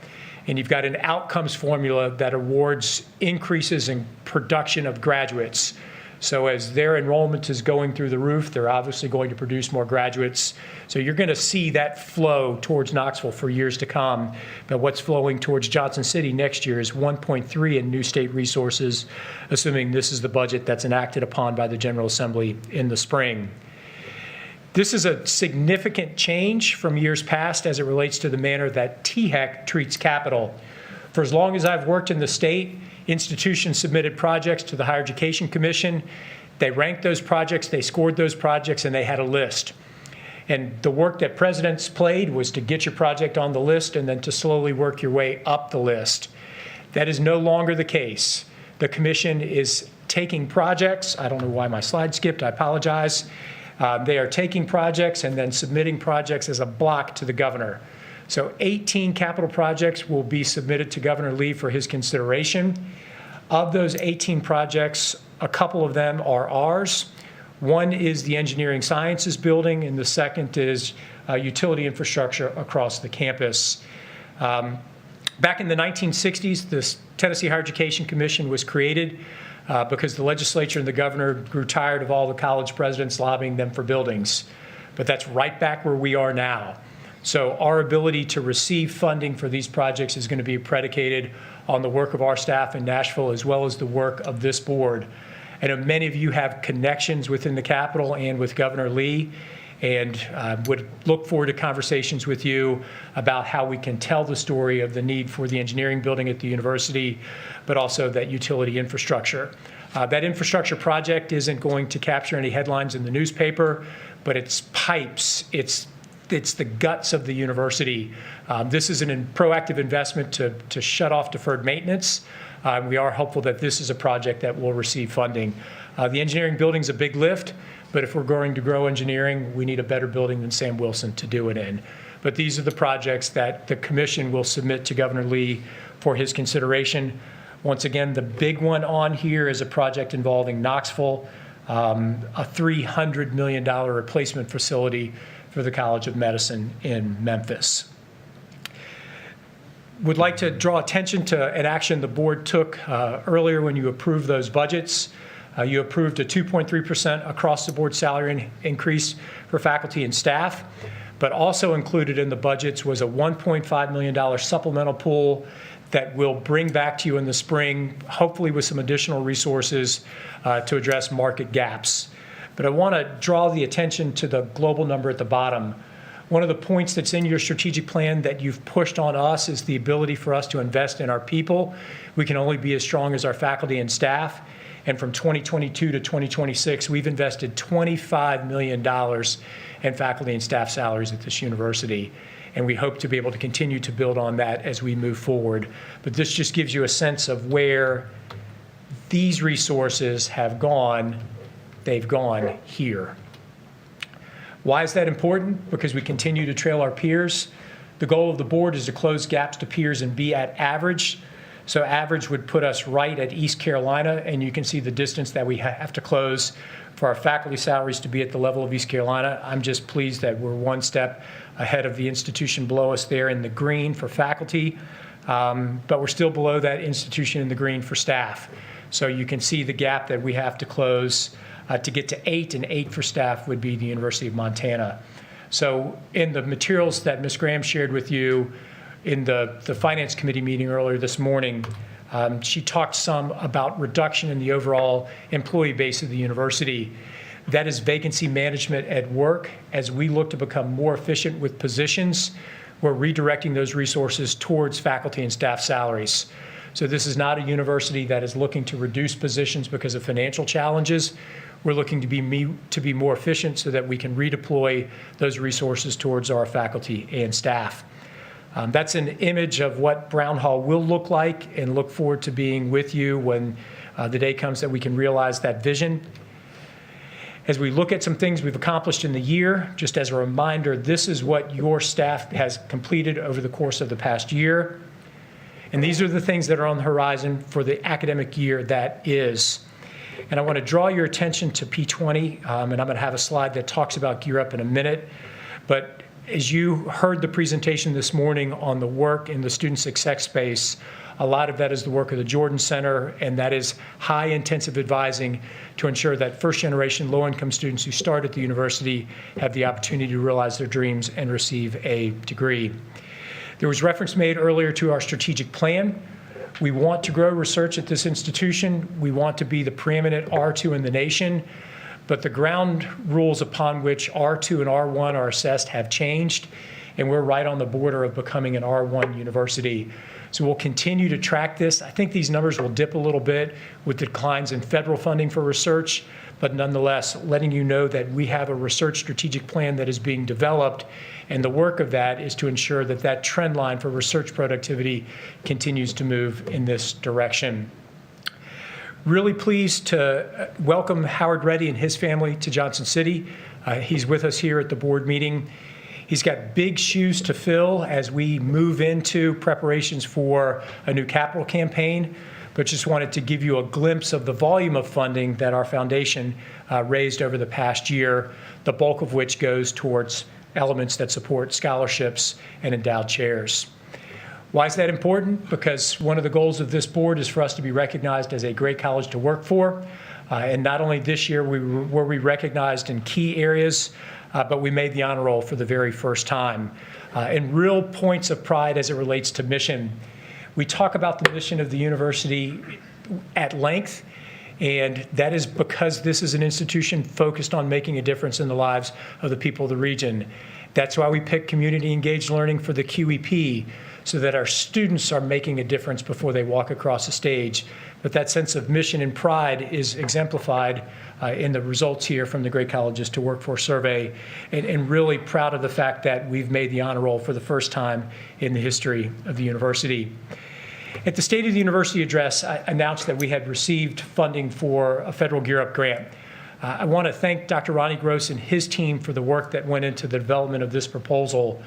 and you've got an outcomes formula that awards increases in production of graduates. So as their enrollment is going through the roof, they're obviously going to produce more graduates. So you're going to see that flow towards Knoxville for years to come. But what's flowing towards Johnson City next year is 1.3 in new state resources, assuming this is the budget that's enacted upon by the General Assembly in the spring. This is a significant change from years past as it relates to the manner that THEC treats capital. For as long as I've worked in the state, institutions submitted projects to the Higher Education Commission. They ranked those projects, they scored those projects, and they had a list. And the work that presidents played was to get your project on the list and then to slowly work your way up the list. That is no longer the case. The commission is taking projects. I don't know why my slide skipped, I apologize. They are taking projects and then submitting projects as a block to the governor. So 18 capital projects will be submitted to Governor Lee for his consideration. Of those 18 projects, a couple of them are ours. One is the Engineering Sciences Building, and the second is utility infrastructure across the campus. Back in the 1960s, the Tennessee Higher Education Commission was created because the legislature and the governor grew tired of all the college presidents lobbying them for buildings. But that's right back where we are now. So our ability to receive funding for these projects is going to be predicated on the work of our staff in Nashville as well as the work of this board. I know many of you have connections within the Capitol and with Governor Lee, and would look forward to conversations with you about how we can tell the story of the need for the engineering building at the university, but also that utility infrastructure. That infrastructure project isn't going to capture any headlines in the newspaper, but it's pipes, it's the guts of the university. This is a proactive investment to shut off deferred maintenance. We are hopeful that this is a project that will receive funding. The engineering building is a big lift, but if we're going to grow engineering, we need a better building than Sam Wilson to do it in. But these are the projects that the commission will submit to Governor Lee for his consideration. Once again, the big one on here is a project involving Knoxville, a $300 million replacement facility for the College of Medicine in Memphis. Would like to draw attention to an action the board took earlier when you approved those budgets. You approved a 2.3% across-the-board salary increase for faculty and staff, but also included in the budgets was a $1.5 million supplemental pool that we'll bring back to you in the spring, hopefully with some additional resources to address market gaps. But I want to draw the attention to the global number at the bottom. One of the points that's in your strategic plan that you've pushed on us is the ability for us to invest in our people. We can only be as strong as our faculty and staff. And from 2022 to 2026, we've invested $25 million in faculty and staff salaries at this university. And we hope to be able to continue to build on that as we move forward. But this just gives you a sense of where these resources have gone. They've gone here. Why is that important? Because we continue to trail our peers. The goal of the board is to close gaps to peers and be at average. So average would put us right at East Carolina, and you can see the distance that we have to close for our faculty salaries to be at the level of East Carolina. I'm just pleased that we're one step ahead of the institution below us there in the green for faculty, but we're still below that institution in the green for staff. So you can see the gap that we have to close to get to 8, and 8 for staff would be the University of Montana. So in the materials that Ms. Graham shared with you in the Finance Committee meeting earlier this morning, she talked some about reduction in the overall employee base of the university. That is vacancy management at work. As we look to become more efficient with positions, we're redirecting those resources towards faculty and staff salaries. So this is not a university that is looking to reduce positions because of financial challenges. We're looking to be more efficient so that we can redeploy those resources towards our faculty and staff. That's an image of what Brown Hall will look like, and look forward to being with you when the day comes that we can realize that vision. As we look at some things we've accomplished in the year, just as a reminder, this is what your staff has completed over the course of the past year. And these are the things that are on the horizon for the academic year that is. And I want to draw your attention to P20, and I'm going to have a slide that talks about Gear Up in a minute. But As you heard the presentation this morning on the work in the student success space, a lot of that is the work of the Jordan Center, and that is high intensive advising to ensure that first generation low income students who start at the university have the opportunity to realize their dreams and receive a degree. There was reference made earlier to our strategic plan. We want to grow research at this institution. We want to be the preeminent R2 in the nation, but the ground rules upon which R2 and R1 are assessed have changed, and we're right on the border of becoming an R1 university. So we'll continue to track this. I think these numbers will dip a little bit with declines in federal funding for research, but nonetheless, letting you know that we have a research strategic plan that is being developed, and the work of that is to ensure that that trend line for research productivity continues to move in this direction. Really pleased to welcome Howard Reddy and his family to Johnson City. He's with us here at the board meeting. He's got big shoes to fill as we move into preparations for a new capital campaign, but just wanted to give you a glimpse of the volume of funding that our foundation raised over the past year, the bulk of which goes towards elements that support scholarships and endowed chairs. Why is that important? Because one of the goals of this board is for us to be recognized as a great college to work for. And not only this year were we recognized in key areas, but we made the honor roll for the very first time. And real points of pride as it relates to mission. We talk about the mission of the university at length, and that is because this is an institution focused on making a difference in the lives of the people of the region. That's why we pick community engaged learning for the QEP, so that our students are making a difference before they walk across the stage. But that sense of mission and pride is exemplified in the results here from the Great Colleges to Work For survey, and really proud of the fact that we've made the honor roll for the first time in the history of the university. At the State of the University address, I announced that we had received funding for a federal Gear Up grant. I want to thank Dr. Ronnie Gross and his team for the work that went into the development of this proposal.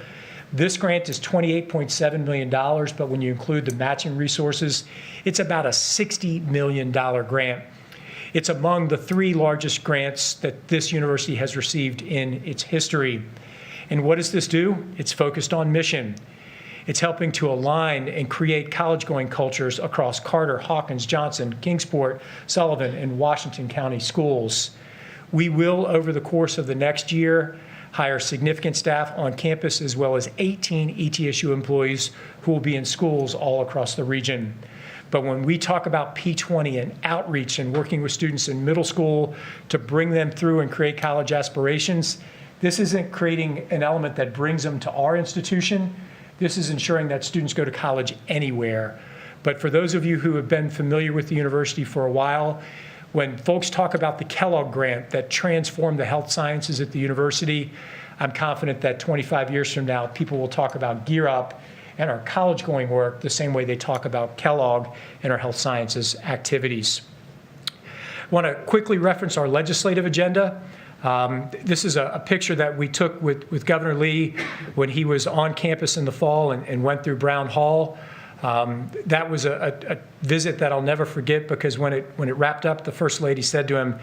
This grant is $28.7 million, but when you include the matching resources, it's about a $60 million grant. It's among the 3 largest grants that this university has received in its history. And what does this do? It's focused on mission. It's helping to align and create college-going cultures across Carter, Hawkins, Johnson, Kingsport, Sullivan, and Washington County schools. We will, over the course of the next year, hire significant staff on campus, as well as 18 ETSU employees who will be in schools all across the region. But when we talk about P20 and outreach and working with students in middle school to bring them through and create college aspirations, this isn't creating an element that brings them to our institution. This is ensuring that students go to college anywhere. But for those of you who have been familiar with the university for a while, when folks talk about the Kellogg grant that transformed the health sciences at the university, I'm confident that 25 years from now, people will talk about Gear Up and our college-going work the same way they talk about Kellogg and our health sciences activities. I want to quickly reference our legislative agenda. This is a picture that we took with Governor Lee when he was on campus in the fall and went through Brown Hall. That was a visit that I'll never forget, because when it wrapped up, the First Lady said to him,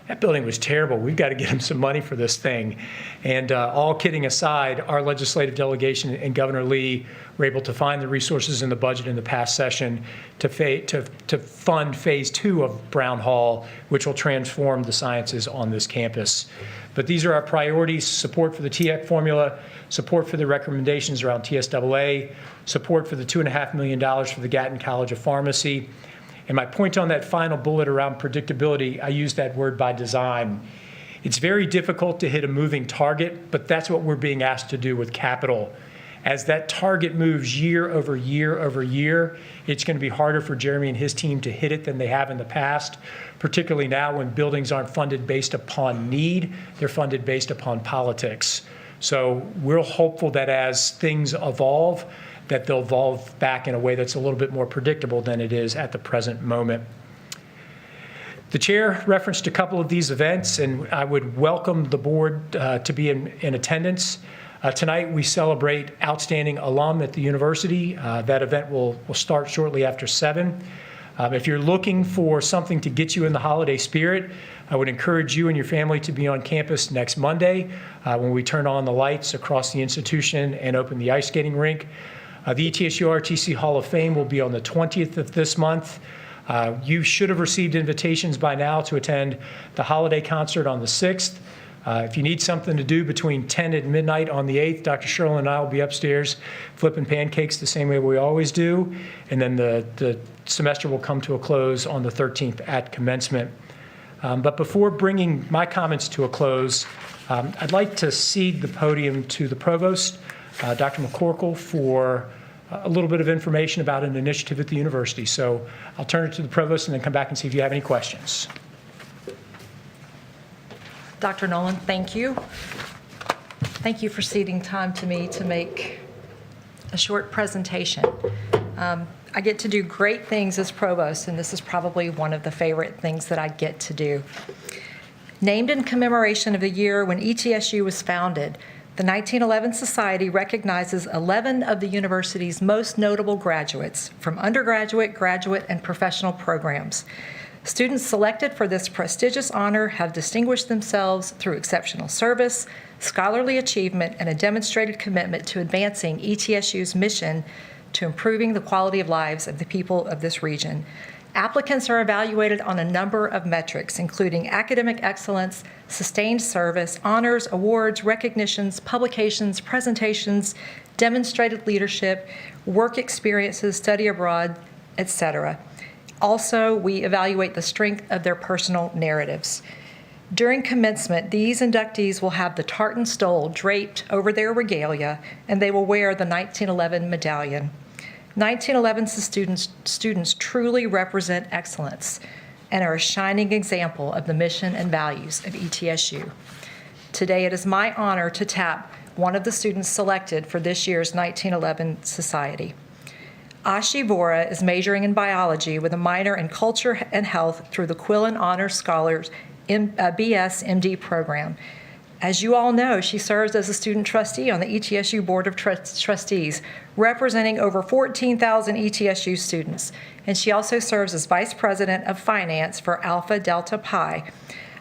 "That building was terrible. We've got to get him some money for this thing." And all kidding aside, our legislative delegation and Governor Lee were able to find the resources in the budget in the past session to fund phase 2 of Brown Hall, which will transform the sciences on this campus. But these are our priorities: support for the TEC formula, support for the recommendations around TSAA, support for the $2.5 million for the Gatton College of Pharmacy. And my point on that final bullet around predictability, I use that word by design. It's very difficult to hit a moving target, but that's what we're being asked to do with capital. As that target moves year over year over year, it's going to be harder for Jeremy and his team to hit it than they have in the past, particularly now when buildings aren't funded based upon need, they're funded based upon politics. So we're hopeful that as things evolve, that they'll evolve back in a way that's a little bit more predictable than it is at the present moment. The chair referenced a couple of these events, and I would welcome the board to be in attendance. Tonight, we celebrate outstanding alum at the university. That event will start shortly after 7. If you're looking for something to get you in the holiday spirit, I would encourage you and your family to be on campus next Monday when we turn on the lights across the institution and open the ice skating rink. The ETSU RTC Hall of Fame will be on the 20th of this month. You should have received invitations by now to attend the holiday concert on the 6th. If you need something to do between 10 and midnight on the 8th, Dr. Sherlin and I will be upstairs flipping pancakes the same way we always do. And then the semester will come to a close on the 13th at commencement. But before bringing my comments to a close, I'd like to cede the podium to the provost, Dr. McCorkle, for a little bit of information about an initiative at the university. So I'll turn it to the provost and then come back and see if you have any questions. Dr. Nolan, thank you. Thank you for ceding time to me to make a short presentation. I get to do great things as provost, and this is probably one of the favorite things that I get to do. Named in commemoration of the year when ETSU was founded, the 1911 Society recognizes 11 of the university's most notable graduates from undergraduate, graduate, and professional programs. Students selected for this prestigious honor have distinguished themselves through exceptional service, scholarly achievement, and a demonstrated commitment to advancing ETSU's mission to improving the quality of lives of the people of this region. Applicants are evaluated on a number of metrics, including academic excellence, sustained service, honors, awards, recognitions, publications, presentations, demonstrated leadership, work experiences, study abroad, etc. Also, we evaluate the strength of their personal narratives. During commencement, these inductees will have the tartan stole draped over their regalia, and they will wear the 1911 medallion. 1911's students truly represent excellence and are a shining example of the mission and values of ETSU. Today, it is my honor to tap one of the students selected for this year's 1911 Society. Ashi Vora is majoring in biology with a minor in culture and health through the Quillen Honors Scholars BS MD program. As you all know, she serves as a student trustee on the ETSU Board of Trustees, representing over 14,000 ETSU students. And she also serves as Vice President of Finance for Alpha Delta Pi.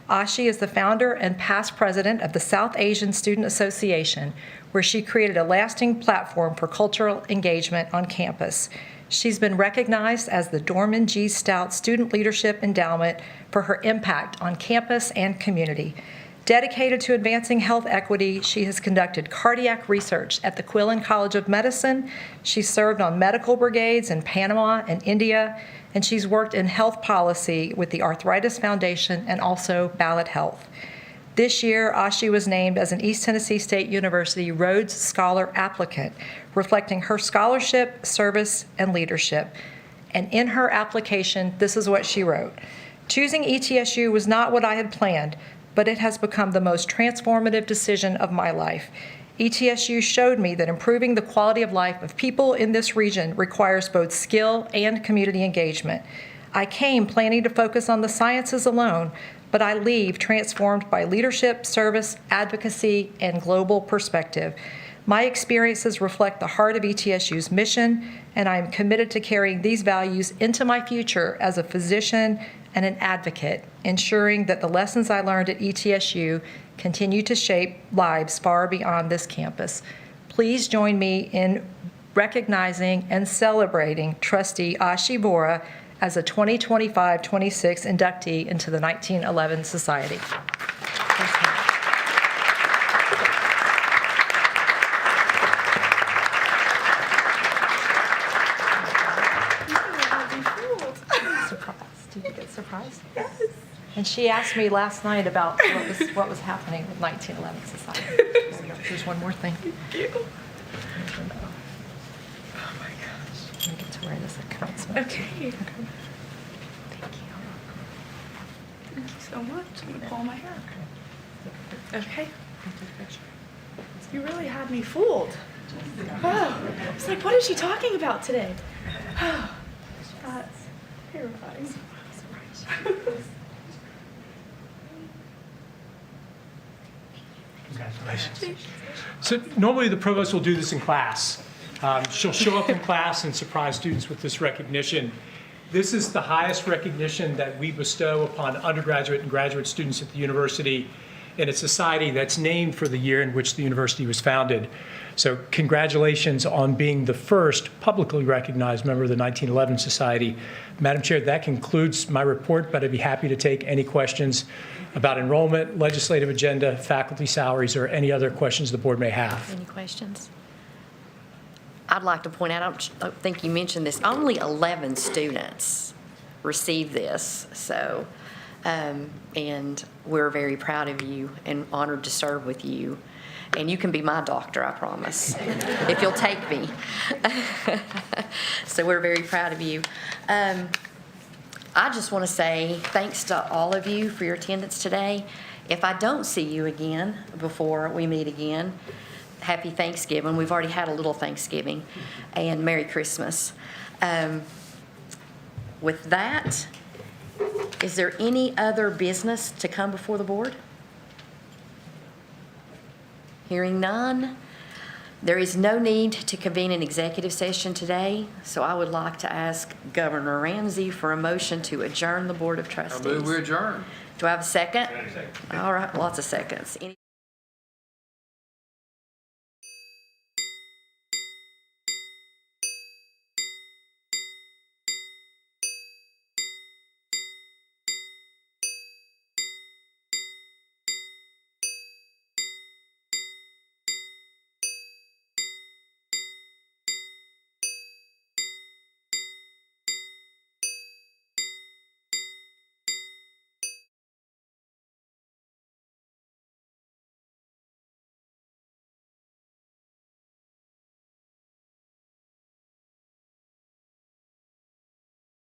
Ashi is the founder and past president of the South Asian Student Association, where she created a lasting platform for cultural engagement on campus. She's been recognized as the Dorman G. Stout Student Leadership Endowment for her impact on campus and community. Dedicated to advancing health equity, she has conducted cardiac research at the Quillen College of Medicine. She served on medical brigades in Panama and India, and she's worked in health policy with the Arthritis Foundation and also Ballot Health. This year, Ashi was named as an East Tennessee State University Rhodes Scholar applicant, reflecting her scholarship, service, and leadership. And in her application, this is what she wrote. Choosing ETSU was not what I had planned, but it has become the most transformative decision of my life. ETSU showed me that improving the quality of life of people in this region requires both skill and community engagement. I came planning to focus on the sciences alone, but I leave transformed by leadership, service, advocacy, and global perspective. My experiences reflect the heart of ETSU's mission, and I am committed to carrying these values into my future as a physician and an advocate, ensuring that the lessons I learned at ETSU continue to shape lives far beyond this campus. Please join me in recognizing and celebrating Trustee Ashi Vora as a 2025-26 inductee into the 1911 Society. Did you get surprised? Yes. And she asked me last night about what was happening with 1911 Society. Here's one more thing. Thank you. Oh my gosh. I'm going to get to wear this at commencement. Okay. Thank you. Thank you so much. I'm going to pull my hair. Okay. You really had me fooled. Wow. I was like, what is she talking about today? That's terrifying. Congratulations. So normally the provost will do this in class. She'll show up in class and surprise students with this recognition. This is the highest recognition that we bestow upon undergraduate and graduate students at the university in a society that's named for the year in which the university was founded. So congratulations on being the first publicly recognized member of the 1911 Society. Madam Chair, that concludes my report, but I'd be happy to take any questions about enrollment, legislative agenda, faculty salaries, or any other questions the board may have. Any questions? I'd like to point out, I don't think you mentioned this, only 11 students received this, so, and we're very proud of you and honored to serve with you. And you can be my doctor, I promise, if you'll take me. So we're very proud of you. I just want to say thanks to all of you for your attendance today. If I don't see you again before we meet again, happy Thanksgiving. We've already had a little Thanksgiving, and Merry Christmas. With that, is there any other business to come before the board? Hearing none, there is no need to convene an executive session today, so I would like to ask Governor Ramsey for a motion to adjourn the Board of Trustees. I move we adjourn. Do I have a second? All right, lots of seconds.